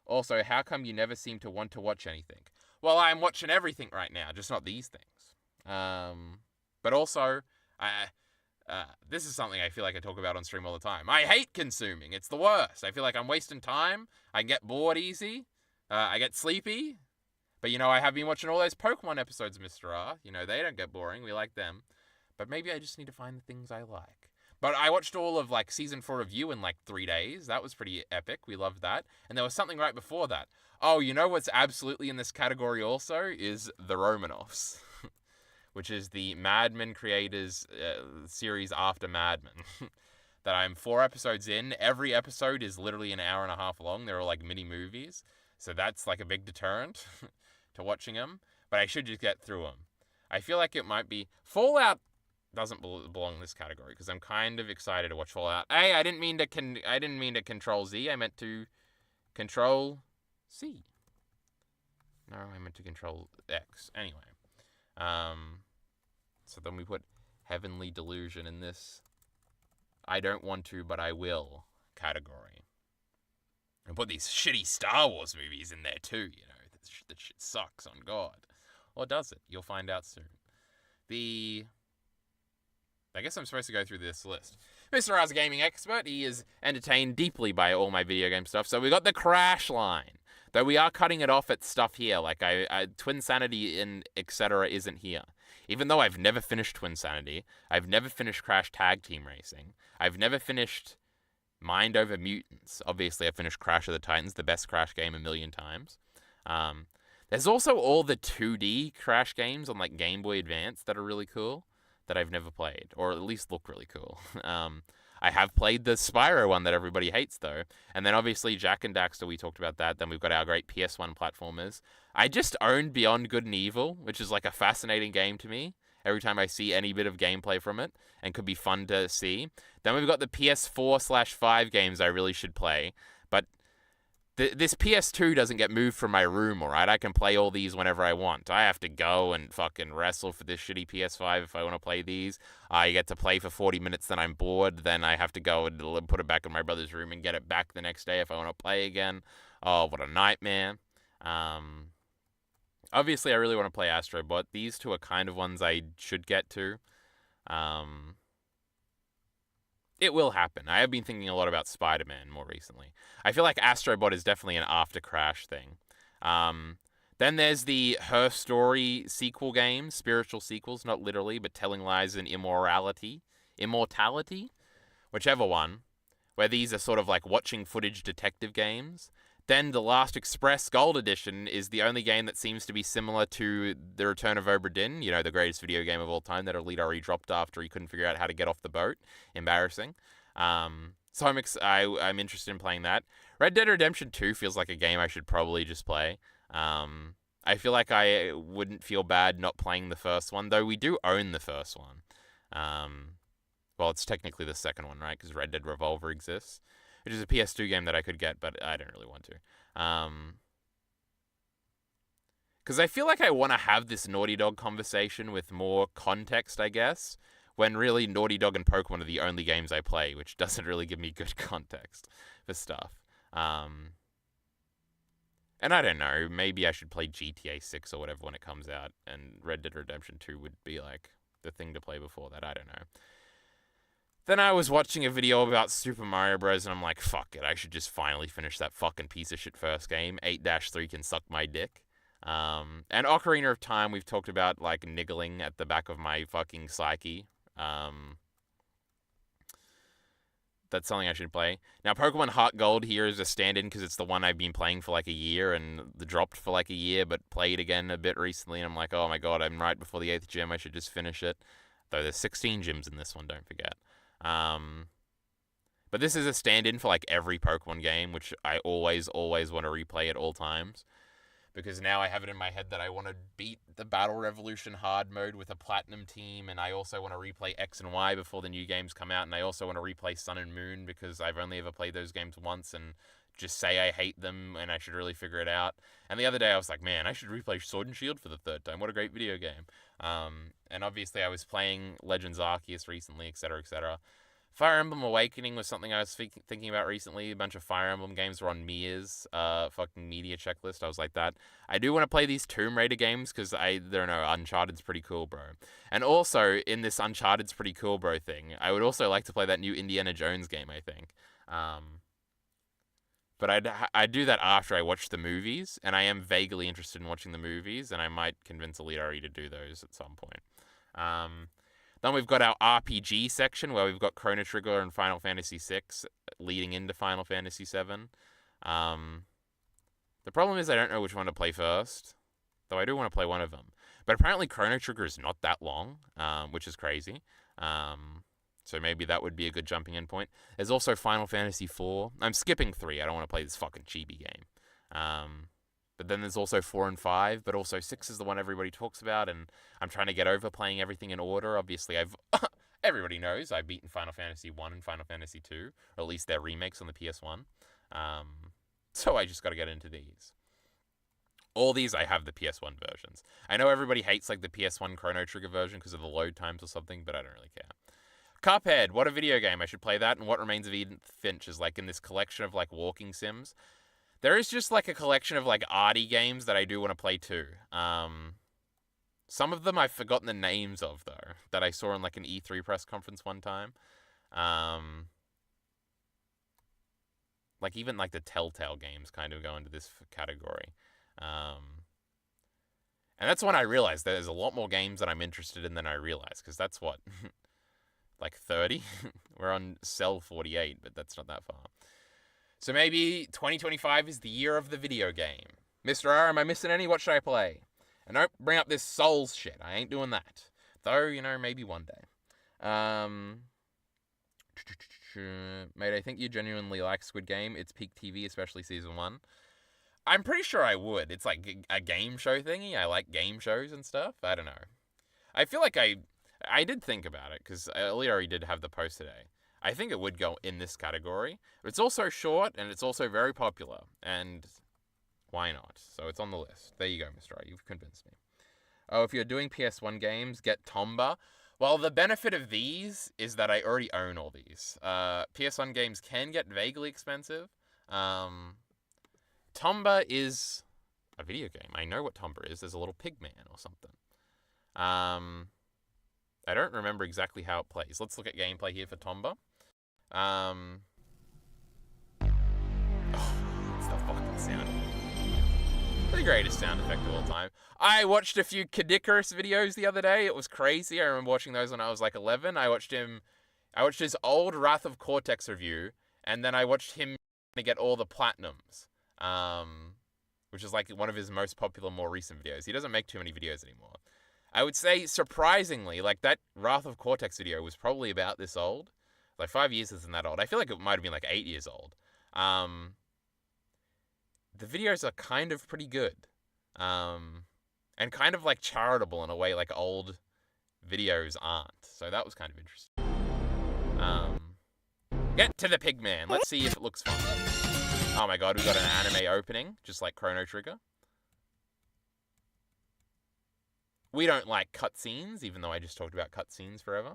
Also, how come you never seem to want to watch anything? Well, I'm watching everything right now, just not these things. But also, this is something I feel like I talk about on stream all the time. I hate consuming. It's the worst. I feel like I'm wasting time. I get bored easy. I get sleepy. But, you know, I have been watching all those Pokemon episodes, Mr. R. You know, they don't get boring. We like them. But maybe I just need to find the things I like. But I watched all of, like, Season 4 of You in, like, 3 days. That was pretty epic. We loved that. And there was something right before that. Oh, you know what's absolutely in this category also? Is The Romanovs. Which is the Mad Men creators series after Mad Men. That I'm 4 episodes in. Every episode is literally an hour and a half long. They're all, like, mini movies. So that's, like, a big deterrent to watching them. But I should just get through them. I feel like it might be... Fallout doesn't belong in this category because I'm kind of excited to watch Fallout. Hey, I didn't mean to Control Z. I meant to Control C. No, I meant to Control X. Anyway, so then we put Heavenly Delusion in this I don't want to, but I will category. And put these shitty Star Wars movies in there too. You know, that shit sucks on God. Or does it? You'll find out soon. I guess I'm supposed to go through this list. Mr. R's a gaming expert. He is entertained deeply by all my video game stuff. So we got the Crash line. Though we are cutting it off at stuff here. Like, Twin Sanity and etc. isn't here. Even though I've never finished Twinsanity, I've never finished Crash Tag Team Racing, I've never finished Mind Over Mutants. Obviously, I finished Crash of the Titans, the best Crash game, a million times. There's also all the 2D Crash games on like Game Boy Advance that are really cool that I've never played, or at least look really cool. I have played the Spyro one that everybody hates, though. And then obviously Jak and Daxter, we talked about that. Then we've got our great PS1 platformers. I just owned Beyond Good and Evil, which is like a fascinating game to me every time I see any bit of gameplay from it, and could be fun to see. Then we've got the PS4/5 games I really should play. But this PS2 doesn't get moved from my room, alright? I can play all these whenever I want. I have to go and fucking wrestle for this shitty PS5 if I want to play these. I get to play for 40 minutes, then I'm bored. Then I have to go and put it back in my brother's room and get it back the next day if I want to play again. Oh, what a nightmare. Obviously, I really want to play Astro Bot. These two are kind of ones I should get to. It will happen. I have been thinking a lot about Spider-Man more recently. I feel like Astro Bot is definitely an after Crash thing. Then there's the Her Story sequel games, spiritual sequels, not literally, but Telling Lies and Immortality, whichever one, where these are sort of like watching footage detective games. Then The Last Express Gold Edition is the only game that seems to be similar to The Return of Obra Dinn, you know, the greatest video game of all time that Elite RE dropped after he couldn't figure out how to get off the boat. Embarrassing. So I'm interested in playing that. Red Dead Redemption 2 feels like a game I should probably just play. I feel like I wouldn't feel bad not playing the first one, though we do own the first one. Well, it's technically the second one, right? Because Red Dead Revolver exists, which is a PS2 game that I could get, but I don't really want to. Because I feel like I want to have this Naughty Dog conversation with more context, I guess, when really Naughty Dog and Pokemon are the only games I play, which doesn't really give me good context for stuff. And I don't know, maybe I should play GTA 6 or whatever when it comes out, and Red Dead Redemption 2 would be like the thing to play before that, I don't know. Then I was watching a video about Super Mario Bros. And I'm like, fuck it, I should just finally finish that fucking piece of shit first game. 8-3 can suck my dick. And Ocarina of Time, we've talked about, like, niggling at the back of my fucking psyche. That's something I should play. Now, Pokemon Heart Gold here is a stand-in because it's the one I've been playing for like a year and dropped for like a year, but played again a bit recently. And I'm like, oh my god, I'm right before the 8th gym. I should just finish it. Though there's 16 gyms in this one, don't forget. But this is a stand-in for like every Pokemon game, which I always want to replay at all times. Because now I have it in my head that I want to beat the Battle Revolution hard mode with a Platinum team, and I also want to replay X and Y before the new games come out, and I also want to replay Sun and Moon because I've only ever played those games once and just say I hate them and I should really figure it out. And the other day I was like, man, I should replay Sword and Shield for the 3rd time. What a great video game. And obviously I was playing Legends Arceus recently, etc., etc. Fire Emblem Awakening was something I was thinking about recently. A bunch of Fire Emblem games were on Mia's fucking media checklist. I was like that. I do want to play these Tomb Raider games because I don't know, Uncharted's pretty cool, bro. And also, in this Uncharted's pretty cool, bro thing, I would also like to play that new Indiana Jones game, I think. But I'd do that after I watch the movies, and I am vaguely interested in watching the movies, and I might convince Elite RE to do those at some point. Then we've got our RPG section, where we've got Chrono Trigger and Final Fantasy VI leading into Final Fantasy VII. The problem is I don't know which one to play first, though I do want to play one of them. But apparently Chrono Trigger is not that long, which is crazy. So maybe that would be a good jumping in point. There's also Final Fantasy IV. I'm skipping 3. I don't want to play this fucking chibi game. But then there's also 4 and 5, but also 6 is the one everybody talks about, and I'm trying to get over playing everything in order. Obviously, everybody knows I've beaten Final Fantasy 1 and Final Fantasy 2, or at least their remakes on the PS1. So I just got to get into these. All these, I have the PS1 versions. I know everybody hates like the PS1 Chrono Trigger version because of the load times or something, but I don't really care. Cuphead, what a video game. I should play that, and What Remains of Edith Finch is like in this collection of like walking sims. There is just like a collection of like arty games that I do want to play too. Some of them I've forgotten the names of though, that I saw in like an E3 press conference one time. Like even like the Telltale games kind of go into this category. And that's when I realized there's a lot more games that I'm interested in than I realized, because that's what, like 30? We're on cell 48, but that's not that far. So maybe 2025 is the year of the video game. Mr. R, am I missing any? What should I play? And don't bring up this Souls shit. I ain't doing that. Though, maybe one day. Mate, I think you genuinely like Squid Game. It's peak TV, especially season 1. I'm pretty sure I would. It's like a game show thingy. I like game shows and stuff. I don't know. I feel like I did think about it, because Elitari did have the post today. I think it would go in this category. But it's also short, and it's also very popular. And why not? So it's on the list. There you go, Mr. R. You've convinced me. Oh, if you're doing PS1 games, get Tomba. Well, the benefit of these is that I already own all these. PS1 games can get vaguely expensive. Tomba is a video game. I know what Tomba is. There's a little pig man or something. I don't remember exactly how it plays. Let's look at gameplay here for Tomba. Oh, it's the fucking sound. The greatest sound effect of all time. I watched a few Kid Icarus videos the other day. It was crazy. I remember watching those when I was like 11. I watched his old Wrath of Cortex review, and then I watched him get all the platinums, which is like one of his most popular, more recent videos. He doesn't make too many videos anymore. I would say, surprisingly, like that Wrath of Cortex video was probably about this old. Like 5 years isn't that old. I feel like it might have been like 8 years old. The videos are kind of pretty good. And kind of like charitable in a way like old videos aren't. So that was kind of interesting. Get to the Pigman. Let's see if it looks fun. Oh my god, we got an anime opening, just like Chrono Trigger. We don't like cutscenes, even though I just talked about cutscenes forever.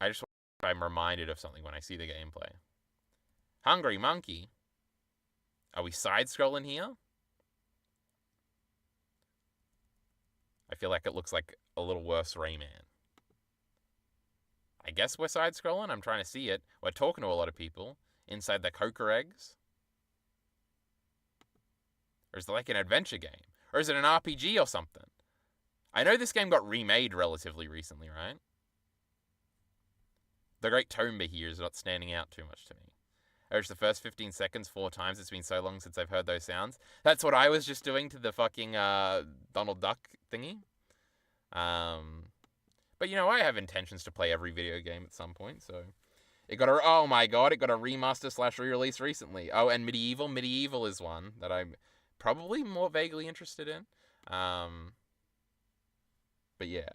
I'm reminded of something when I see the gameplay. Hungry Monkey. Are we side-scrolling here? I feel like it looks like a little worse Rayman. I guess we're side-scrolling. I'm trying to see it. We're talking to a lot of people inside the Coca eggs. Or is it like an adventure game? Or is it an RPG or something? I know this game got remade relatively recently, right? The Great Tomba here is not standing out too much to me. I watched the first 15 seconds 4 times. It's been so long since I've heard those sounds. That's what I was just doing to the fucking Donald Duck thingy. But I have intentions to play every video game at some point, so... oh my god, it got a remaster / re-release recently. Oh, and Medieval. Medieval is one that I'm probably more vaguely interested in. But yeah.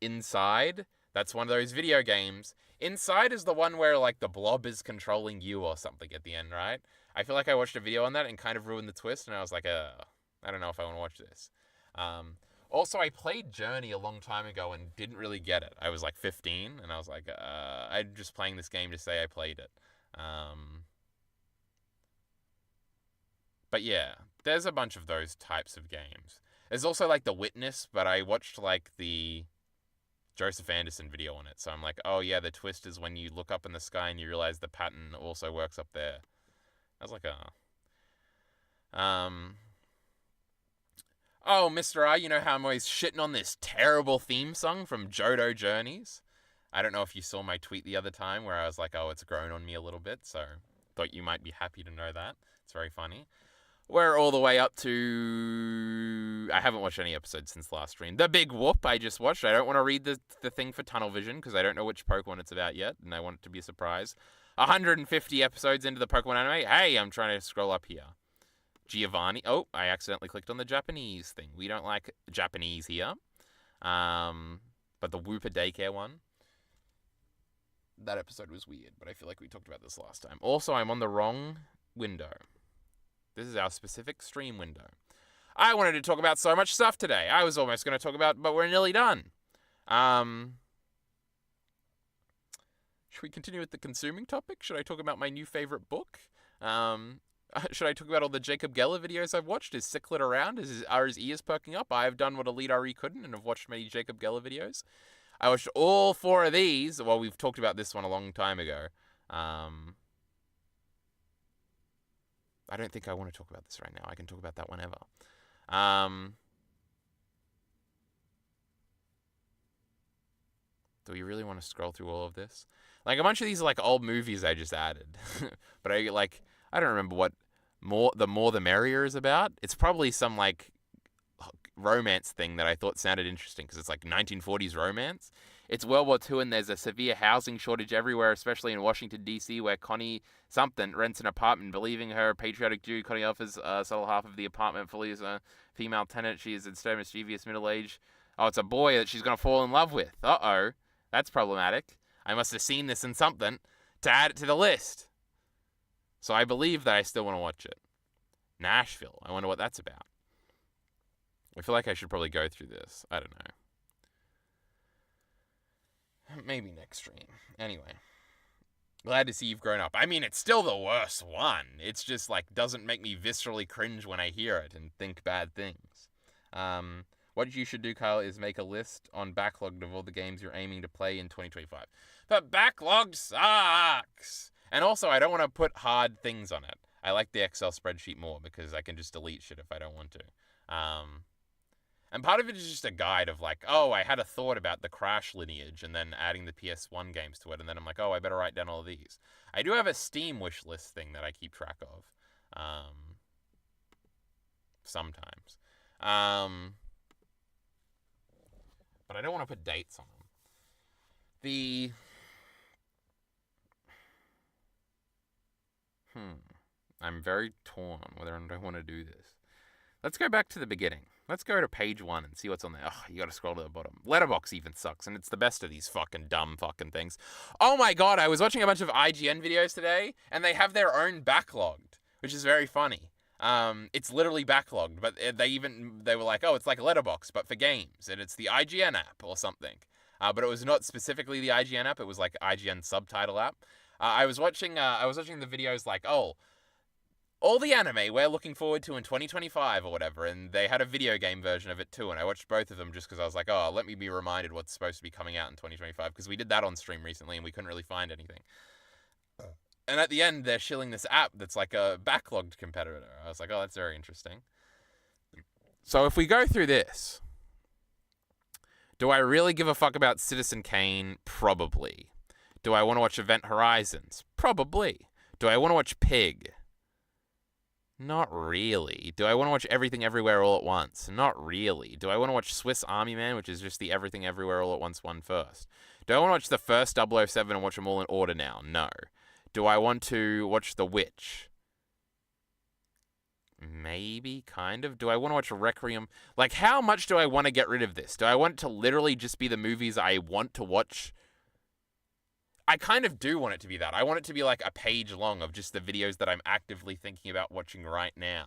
Inside, that's one of those video games. Inside is the one where, like, the blob is controlling you or something at the end, right? I feel like I watched a video on that and kind of ruined the twist, and I was like, I don't know if I want to watch this. Also, I played Journey a long time ago and didn't really get it. I was like 15, and I was like, I'm just playing this game to say I played it. But yeah, there's a bunch of those types of games. There's also like The Witness, but I watched like the Joseph Anderson video on it. So I'm like, oh yeah, the twist is when you look up in the sky and you realize the pattern also works up there. I was like, oh, Mr. R, you know how I'm always shitting on this terrible theme song from Johto Journeys? I don't know if you saw my tweet the other time where I was like, oh, it's grown on me a little bit, so thought you might be happy to know that. It's very funny. We're all the way up to... I haven't watched any episodes since last stream. The Big Whoop I just watched. I don't want to read the thing for Tunnel Vision because I don't know which Pokemon it's about yet, and I want it to be a surprise. 150 episodes into the Pokemon anime. Hey, I'm trying to scroll up here. Giovanni. Oh, I accidentally clicked on the Japanese thing. We don't like Japanese here. But the Whooper Daycare one. That episode was weird, but I feel like we talked about this last time. Also, I'm on the wrong window. This is our specific stream window. I wanted to talk about so much stuff today. I was almost going to talk about, but we're nearly done. Should we continue with the consuming topic? Should I talk about my new favorite book? Should I talk about all the Jacob Geller videos I've watched? Is Cichlid around? Are his ears perking up? I have done what Elite RE couldn't and have watched many Jacob Geller videos. I watched all 4 of these. Well, we've talked about this one a long time ago. I don't think I want to talk about this right now. I can talk about that whenever. Do we really want to scroll through all of this? Like, a bunch of these are like old movies I just added. But I don't remember what the more the merrier is about. It's probably some like romance thing that I thought sounded interesting because it's like 1940s romance. It's World War II and there's a severe housing shortage everywhere, especially in Washington, D.C., where Connie something rents an apartment. Believing her patriotic Jew, Connie offers sell half of the apartment fully as a female tenant. She is instead mischievous middle-aged. Oh, it's a boy that she's going to fall in love with. Uh-oh. That's problematic. I must have seen this in something to add it to the list. So I believe that I still want to watch it. Nashville. I wonder what that's about. I feel like I should probably go through this. I don't know. Maybe next stream. Anyway. Glad to see you've grown up. I mean, it's still the worst one. It's just like doesn't make me viscerally cringe when I hear it and think bad things. What you should do, Kyle, is make a list on Backlogged of all the games you're aiming to play in 2025. But Backlogged sucks! And also, I don't want to put hard things on it. I like the Excel spreadsheet more because I can just delete shit if I don't want to. And part of it is just a guide of like, oh, I had a thought about the Crash lineage and then adding the PS1 games to it. And then I'm like, oh, I better write down all of these. I do have a Steam wish list thing that I keep track of. Sometimes. But I don't want to put dates on them. I'm very torn on whether or not I want to do this. Let's go back to the beginning. Let's go to page 1 and see what's on there. Oh, you gotta scroll to the bottom. Letterboxd even sucks, and it's the best of these fucking dumb fucking things. Oh my god, I was watching a bunch of IGN videos today, and they have their own Backlogged, which is very funny. It's literally Backlogged, but they were like, oh, it's like a Letterboxd, but for games, and it's the IGN app or something. But it was not specifically the IGN app, it was like IGN subtitle app. I was watching the videos like, oh, all the anime we're looking forward to in 2025 or whatever, and they had a video game version of it too, and I watched both of them just because I was like, oh, let me be reminded what's supposed to be coming out in 2025, because we did that on stream recently and we couldn't really find anything. And at the end, they're shilling this app that's like a Backlogged competitor. I was like, oh, that's very interesting. So if we go through this, do I really give a fuck about Citizen Kane? Probably. Do I want to watch Event Horizons? Probably. Do I want to watch Pig? Not really. Do I want to watch Everything Everywhere All at Once? Not really. Do I want to watch Swiss Army Man, which is just the Everything Everywhere All at Once one first? Do I want to watch the first 007 and watch them all in order now? No. Do I want to watch The Witch? Maybe, kind of. Do I want to watch Requiem? Like, how much do I want to get rid of this? Do I want it to literally just be the movies I want to watch? I kind of do want it to be that. I want it to be like a page long of just the videos that I'm actively thinking about watching right now.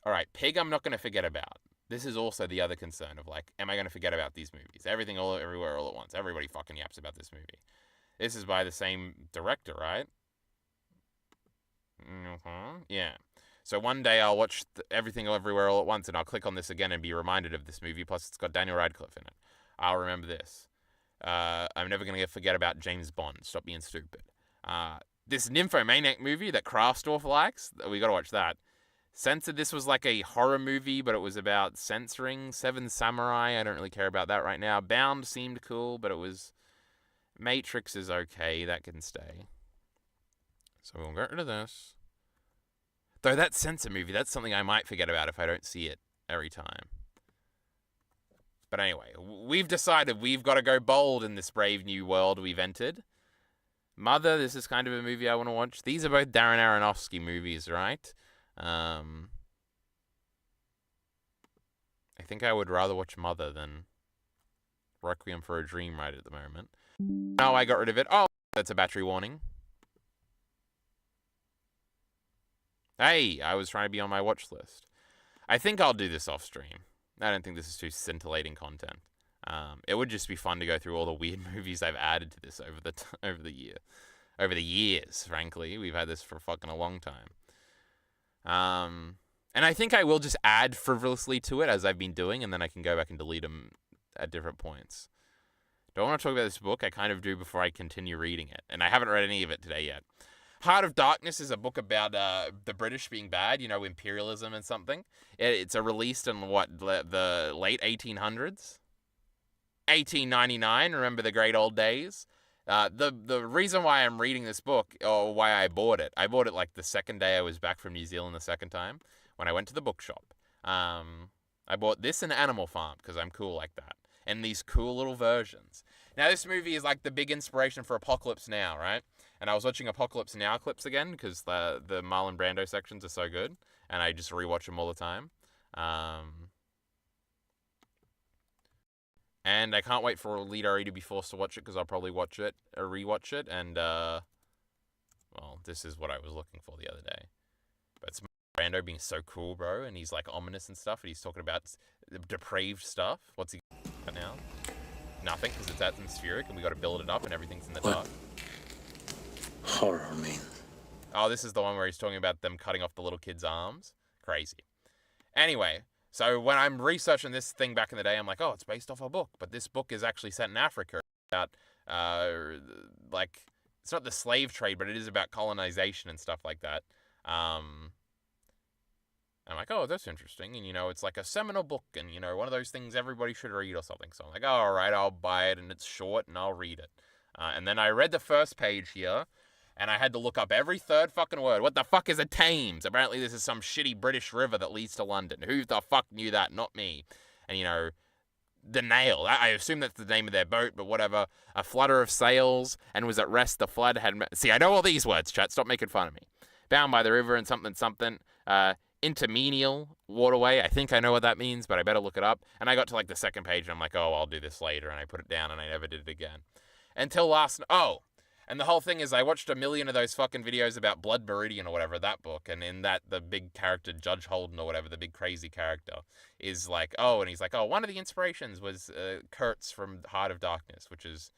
Alright, Pig I'm not going to forget about. This is also the other concern of like, am I going to forget about these movies? Everything all everywhere all at once. Everybody fucking yaps about this movie. This is by the same director, right? Yeah. So one day I'll watch Everything Everywhere All at Once and I'll click on this again and be reminded of this movie. Plus it's got Daniel Radcliffe in it. I'll remember this. I'm never going to forget about James Bond. Stop being stupid. This Nymphomaniac movie that Kraftstorff likes, we got to watch that. Censored, this was like a horror movie, but it was about censoring. Seven Samurai, I don't really care about that right now. Bound seemed cool, but it was... Matrix is okay, that can stay. So we'll get rid of this. Though that censor movie, that's something I might forget about if I don't see it every time. But anyway, we've decided we've got to go bold in this brave new world we've entered. Mother, this is kind of a movie I want to watch. These are both Darren Aronofsky movies, right? I think I would rather watch Mother than Requiem for a Dream right at the moment. No, I got rid of it. Oh, that's a battery warning. Hey, I was trying to be on my watch list. I think I'll do this off stream. I don't think this is too scintillating content. It would just be fun to go through all the weird movies I've added to this over the years. Frankly, we've had this for fucking a long time. And I think I will just add frivolously to it as I've been doing, and then I can go back and delete them at different points. Do I want to talk about this book? I kind of do before I continue reading it, and I haven't read any of it today yet. Heart of Darkness is a book about the British being bad, you know, imperialism and something. It's released in the late 1800s, 1899. Remember the great old days. The reason why I'm reading this book, or why I bought it like the second day I was back from New Zealand the second time when I went to the bookshop. I bought this and Animal Farm because I'm cool like that, and these cool little versions. Now this movie is like the big inspiration for Apocalypse Now, right? And I was watching Apocalypse Now clips again because the Marlon Brando sections are so good, and I just rewatch them all the time. And I can't wait for Lead RE to be forced to watch it because I'll probably watch it or rewatch it. And well, this is what I was looking for the other day. But it's Brando being so cool, bro, and he's like ominous and stuff, and he's talking about depraved stuff. What's he got now? Nothing, because it's atmospheric, and we got to build it up, and everything's in the dark. Horror mean? Oh, this is the one where he's talking about them cutting off the little kid's arms. Crazy. Anyway, so when I'm researching this thing back in the day, I'm like, oh, it's based off a book. But this book is actually set in Africa about, like, it's not the slave trade, but it is about colonization and stuff like that. I'm like, oh, that's interesting. And, you know, it's like a seminal book and, you know, one of those things everybody should read or something. So I'm like, oh, all right, I'll buy it, and it's short, and I'll read it. And then I read the first page here, and I had to look up every third fucking word. What the fuck is a Thames? Apparently this is some shitty British river that leads to London. Who the fuck knew that? Not me. And, you know, the Nail. I assume that's the name of their boat, but whatever. A flutter of sails, and was at rest the flood had... See, I know all these words, chat. Stop making fun of me. Bound by the river and something, something. Intermedial waterway. I think I know what that means, but I better look it up. And I got to, like, the second page, and I'm like, oh, I'll do this later. And I put it down, and I never did it again. Until last... Oh! And the whole thing is I watched a million of those fucking videos about Blood Meridian or whatever, that book, and in that, the big character, Judge Holden or whatever, the big crazy character, is like, oh, and he's like, oh, one of the inspirations was Kurtz from Heart of Darkness, which is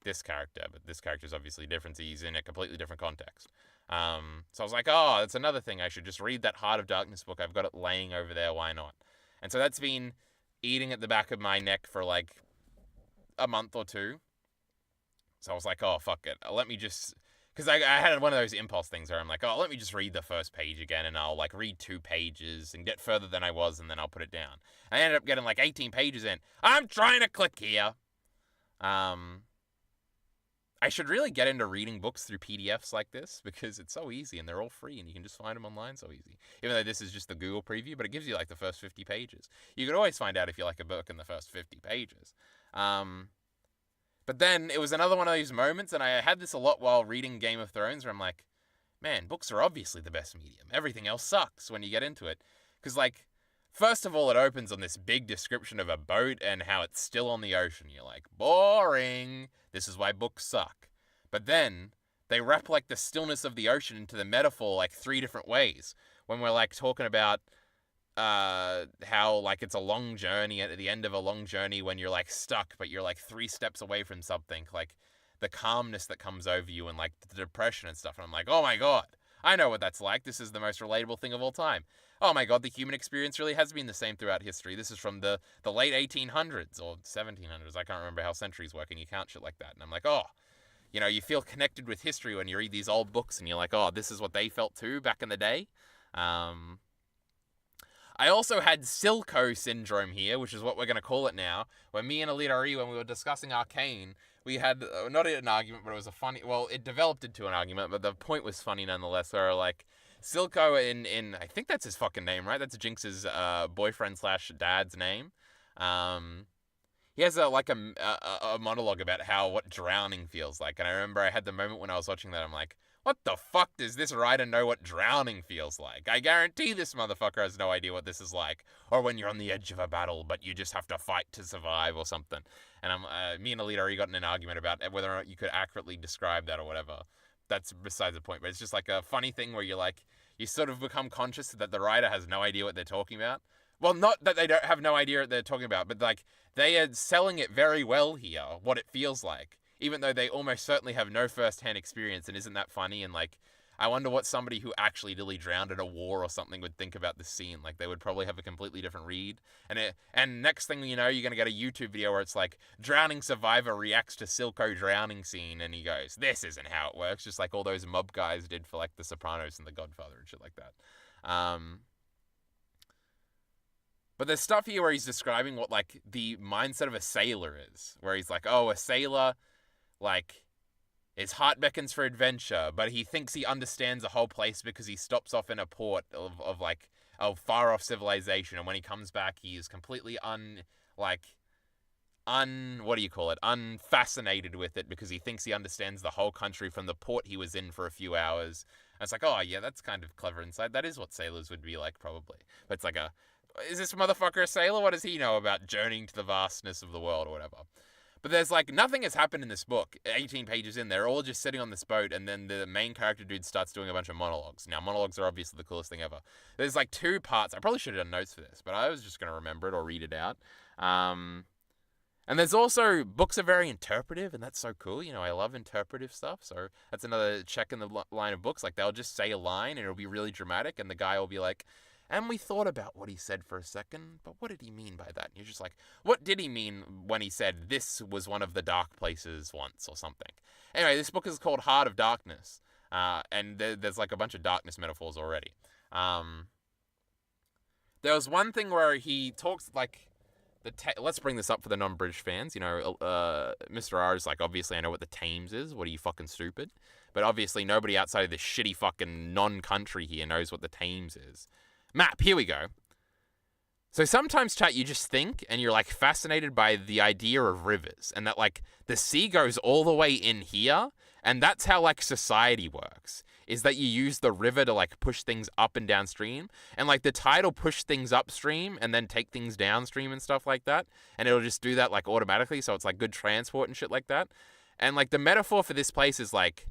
this character, but this character is obviously different. He's in a completely different context. So I was like, oh, that's another thing. I should just read that Heart of Darkness book. I've got it laying over there. Why not? And so that's been eating at the back of my neck for like a month or two. So I was like, oh, fuck it. Let me just... Because I had one of those impulse things where I'm like, oh, let me just read the first page again, and I'll, like, read 2 pages and get further than I was, and then I'll put it down. I ended up getting, like, 18 pages in. I'm trying to click here. I should really get into reading books through PDFs like this, because it's so easy, and they're all free, and you can just find them online so easy. Even though this is just the Google preview, but it gives you, like, the first 50 pages. You can always find out if you like a book in the first 50 pages. But then it was another one of these moments, and I had this a lot while reading Game of Thrones, where I'm like, man, books are obviously the best medium. Everything else sucks when you get into it. Because, like, first of all, it opens on this big description of a boat and how it's still on the ocean. You're like, boring. This is why books suck. But then they wrap, like, the stillness of the ocean into the metaphor, like, 3 different ways. When we're, like, talking about how, like, it's a long journey, at the end of a long journey when you're, like, stuck, but you're, like, 3 steps away from something, like, the calmness that comes over you and, like, the depression and stuff, and I'm like, oh my god, I know what that's like. This is the most relatable thing of all time. Oh my god, the human experience really has been the same throughout history. This is from the late 1800s, or 1700s, I can't remember how centuries work, and you count shit like that, and I'm like, oh, you know, you feel connected with history when you read these old books, and you're like, oh, this is what they felt too back in the day. I also had Silco syndrome here, which is what we're going to call it now, where me and Elite RE, when we were discussing Arcane, we had, not an argument, but it was a funny, well, it developed into an argument, but the point was funny nonetheless, where, like, Silco in I think that's his fucking name, right? That's Jinx's boyfriend/dad's name. He has a monologue about what drowning feels like, and I remember I had the moment when I was watching that, I'm like, what the fuck does this writer know what drowning feels like? I guarantee this motherfucker has no idea what this is like. Or when you're on the edge of a battle, but you just have to fight to survive or something. And me and Alita already got in an argument about whether or not you could accurately describe that or whatever. That's besides the point. But it's just like a funny thing where you're like, you sort of become conscious that the writer has no idea what they're talking about. Well, not that they don't have no idea what they're talking about, but like they are selling it very well here, what it feels like. Even though they almost certainly have no first-hand experience, and isn't that funny? And, like, I wonder what somebody who actually really drowned in a war or something would think about this scene. Like, they would probably have a completely different read. And next thing you know, you're going to get a YouTube video where it's like, drowning survivor reacts to Silco drowning scene, and he goes, this isn't how it works, just like all those mob guys did for, like, The Sopranos and The Godfather and shit like that. But there's stuff here where he's describing what, like, the mindset of a sailor is. Where he's like, oh, a sailor, like, his heart beckons for adventure, but he thinks he understands the whole place because he stops off in a port of far off civilization. And when he comes back, he is completely unfascinated with it because he thinks he understands the whole country from the port he was in for a few hours. And it's like, oh, yeah, that's kind of clever insight. That is what sailors would be like, probably. But it's like is this motherfucker a sailor? What does he know about journeying to the vastness of the world or whatever? But there's like, nothing has happened in this book. 18 pages in, they're all just sitting on this boat, and then the main character dude starts doing a bunch of monologues. Now, monologues are obviously the coolest thing ever. There's like 2 parts. I probably should have done notes for this, but I was just going to remember it or read it out. And there's also, books are very interpretive, and that's so cool. You know, I love interpretive stuff, so that's another check in the line of books. Like, they'll just say a line, and it'll be really dramatic, and the guy will be like, and we thought about what he said for a second, but what did he mean by that? And you're just like, what did he mean when he said this was one of the dark places once or something? Anyway, this book is called Heart of Darkness, and there's like a bunch of darkness metaphors already. There was one thing where he talks like, let's bring this up for the non-British fans. You know, Mr. R is like, obviously I know what the Thames is. What are you, fucking stupid? But obviously nobody outside of this shitty fucking non-country here knows what the Thames is. Map, here we go. So sometimes, chat, you just think and you're like fascinated by the idea of rivers and that like the sea goes all the way in here, and that's how like society works, is that you use the river to like push things up and downstream, and like the tide will push things upstream and then take things downstream and stuff like that, and it'll just do that like automatically, so it's like good transport and shit like that. And like the metaphor for this place is like,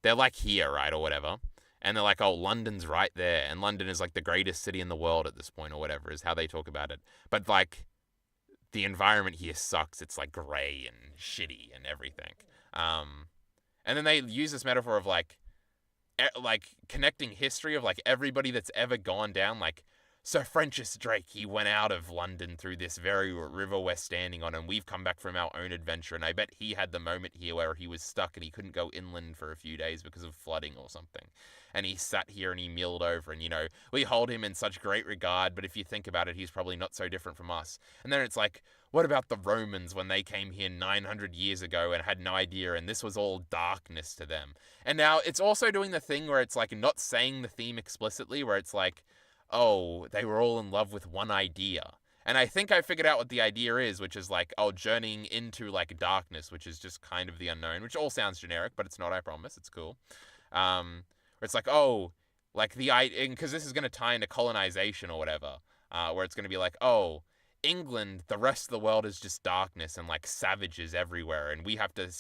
they're like here, right, or whatever. And they're like, oh, London's right there. And London is like the greatest city in the world at this point or whatever is how they talk about it. But like the environment here sucks. It's like gray and shitty and everything. And then they use this metaphor of like connecting history of like everybody that's ever gone down. Like Sir Francis Drake, he went out of London through this very river we're standing on, and we've come back from our own adventure, and I bet he had the moment here where he was stuck and he couldn't go inland for a few days because of flooding or something. And he sat here and he milled over, and, you know, we hold him in such great regard, but if you think about it, he's probably not so different from us. And then it's like, what about the Romans when they came here 900 years ago and had no idea, and this was all darkness to them? And now it's also doing the thing where it's like not saying the theme explicitly, where it's like, oh, they were all in love with one idea. And I think I figured out what the idea is, which is like, oh, journeying into like darkness, which is just kind of the unknown, which all sounds generic, but it's not, I promise. It's cool. Where it's like, oh, like the idea, because this is going to tie into colonization or whatever, where it's going to be like, oh, England, the rest of the world is just darkness and like savages everywhere, and we have to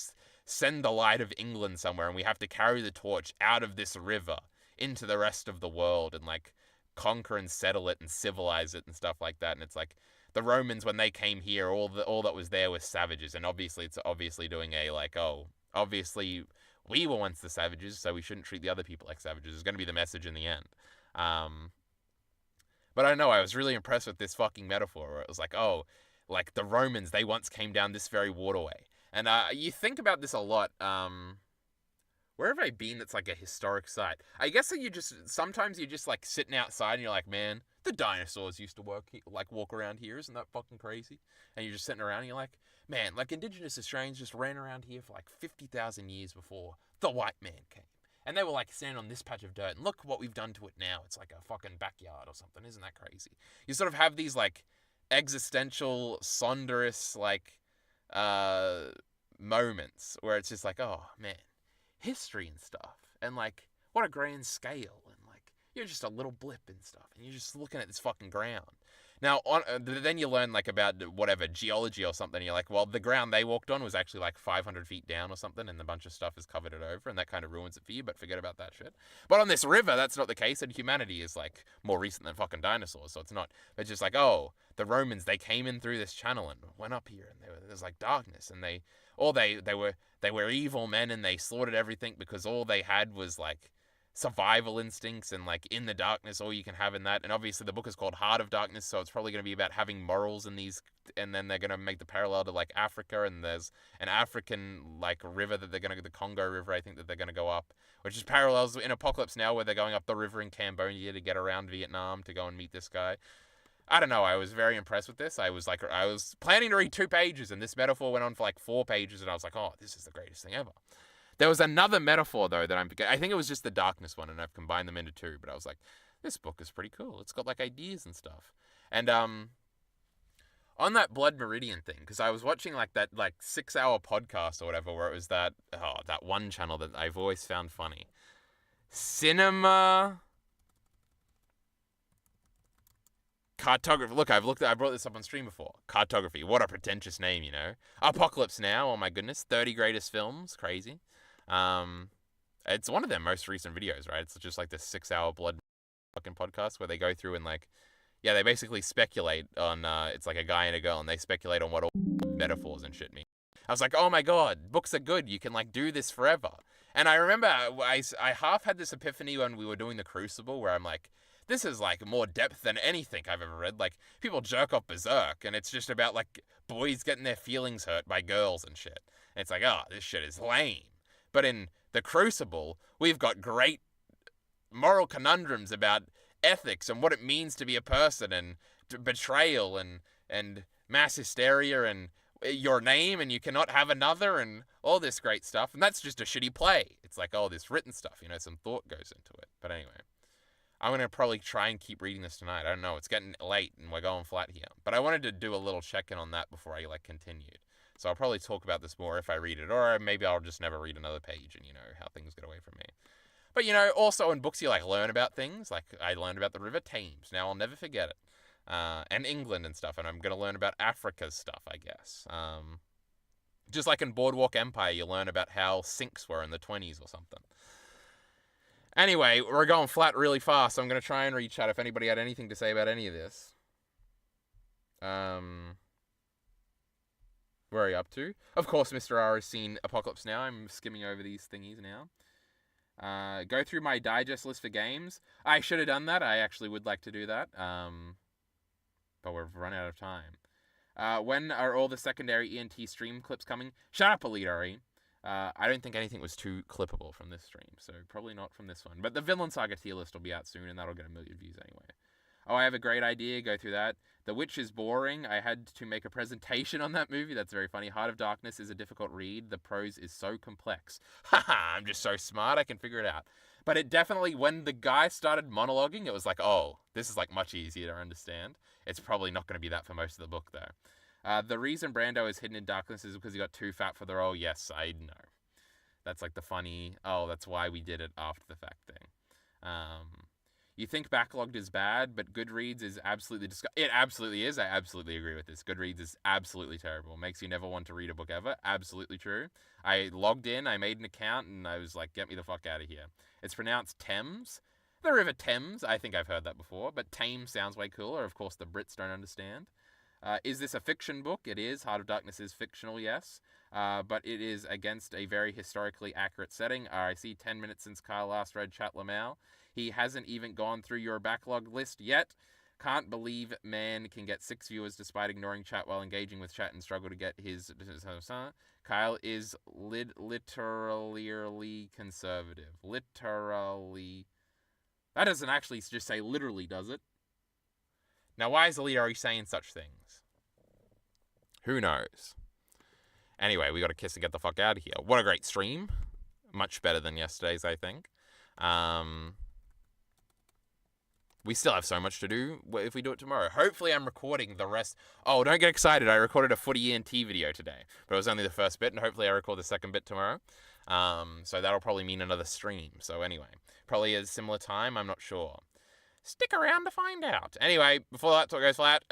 send the light of England somewhere, and we have to carry the torch out of this river into the rest of the world and like conquer and settle it and civilize it and stuff like that. And it's like the Romans, when they came here, all that was there was savages, and obviously it's obviously doing a like, oh, obviously we were once the savages, so we shouldn't treat the other people like savages. It's going to be the message in the end. But I don't know, I was really impressed with this fucking metaphor where it was like, oh, like the Romans, they once came down this very waterway. And you think about this a lot. Where have I been that's like a historic site? I guess that sometimes you're just like sitting outside and you're like, man, the dinosaurs used to walk around here. Isn't that fucking crazy? And you're just sitting around and you're like, man, like Indigenous Australians just ran around here for like 50,000 years before the white man came. And they were like standing on this patch of dirt, and look what we've done to it now. It's like a fucking backyard or something. Isn't that crazy? You sort of have these like existential, sonderous like moments where it's just like, oh man, history and stuff, and like what a grand scale, and like you're just a little blip and stuff, and you're just looking at this fucking ground. Now, then you learn like about whatever geology or something. And you're like, well, the ground they walked on was actually like 500 feet down or something, and a bunch of stuff has covered it over, and that kind of ruins it for you. But forget about that shit. But on this river, that's not the case, and humanity is like more recent than fucking dinosaurs, so it's not. It's just like, oh, the Romans, they came in through this channel and went up here, and there's like darkness, and they were evil men, and they slaughtered everything because all they had was like survival instincts and like in the darkness, all you can have in that. And obviously the book is called Heart of Darkness, so it's probably going to be about having morals in these. And then they're going to make the parallel to like Africa, and there's an African like river that they're going to, the Congo River, I think, that they're going to go up, which is parallels in Apocalypse Now, where they're going up the river in Cambodia to get around Vietnam to go and meet this guy. I don't know. I was very impressed with this. I was planning to read 2 pages, and this metaphor went on for like 4 pages, and I was like, oh, this is the greatest thing ever. There was another metaphor, though, that I think it was just the darkness one, and I've combined them into 2, but I was like, this book is pretty cool. It's got, like, ideas and stuff. And, on that Blood Meridian thing, because I was watching, like, that, like, 6-hour podcast or whatever, where it was that one channel that I've always found funny. Cinema... Cartography. Look, I brought this up on stream before. Cartography. What a pretentious name, you know. Apocalypse Now. Oh my goodness. 30 greatest films. Crazy. It's one of their most recent videos, right? It's just like this 6-hour blood fucking podcast where they go through and like, yeah, they basically speculate on. It's like a guy and a girl, and they speculate on what all metaphors and shit mean. I was like, oh my god, books are good. You can like do this forever. And I remember I half had this epiphany when we were doing The Crucible, where I'm like, this is, like, more depth than anything I've ever read. Like, people jerk off berserk, and it's just about, like, boys getting their feelings hurt by girls and shit. And it's like, oh, this shit is lame. But in The Crucible, we've got great moral conundrums about ethics and what it means to be a person, and betrayal, and mass hysteria, and your name, and you cannot have another, and all this great stuff. And that's just a shitty play. It's like, oh, this written stuff, you know, some thought goes into it. But anyway. I'm going to probably try and keep reading this tonight. I don't know. It's getting late and we're going flat here. But I wanted to do a little check-in on that before I, like, continued. So I'll probably talk about this more if I read it. Or maybe I'll just never read another page and, you know, how things get away from me. But, you know, also in books you, like, learn about things. Like, I learned about the River Thames. Now I'll never forget it. And England and stuff. And I'm going to learn about Africa's stuff, I guess. Just like in Boardwalk Empire, you learn about how sinks were in the 20s or something. Anyway, we're going flat really fast, so I'm going to try and read chat if anybody had anything to say about any of this. Where are you up to? Of course, Mr. R has seen Apocalypse Now. I'm skimming over these thingies now. Go through my digest list for games. I should have done that. I actually would like to do that. But we've run out of time. When are all the secondary ENT stream clips coming? Shut up, Elite Ari. I don't think anything was too clippable from this stream, so probably not from this one. But the Vinland Saga tier list will be out soon, and that'll get 1 million views anyway. Oh, I have a great idea. Go through that. The Witch is boring. I had to make a presentation on that movie. That's very funny. Heart of Darkness is a difficult read. The prose is so complex. Haha, I'm just so smart. I can figure it out. But it definitely, when the guy started monologuing, it was like, oh, this is like much easier to understand. It's probably not going to be that for most of the book, though. The reason Brando is hidden in darkness is because he got too fat for the role. Yes, I know. That's like the funny, oh, that's why we did it after the fact thing. You think Backlogged is bad, but Goodreads is absolutely It absolutely is. I absolutely agree with this. Goodreads is absolutely terrible. Makes you never want to read a book ever. Absolutely true. I logged in, I made an account, and I was like, get me the fuck out of here. It's pronounced Thames. The River Thames. I think I've heard that before, but Thames sounds way cooler. Of course, the Brits don't understand. Is this a fiction book? It is. Heart of Darkness is fictional, yes. But it is against a very historically accurate setting. I see 10 minutes since Kyle last read Chat Lamau. He hasn't even gone through your backlog list yet. Can't believe man can get 6 viewers despite ignoring chat while engaging with chat and struggle to get his... Kyle is literally conservative. Literally. That doesn't actually just say literally, does it? Now, why is Alita saying such things? Who knows? Anyway, we got to kiss and get the fuck out of here. What a great stream. Much better than yesterday's, I think. We still have so much to do if we do it tomorrow. Hopefully I'm recording the rest. Oh, don't get excited. I recorded a footy ENT video today. But it was only the first bit, and hopefully I record the second bit tomorrow. So that'll probably mean another stream. So anyway, probably a similar time. I'm not sure. Stick around to find out. Anyway, before that talk goes flat,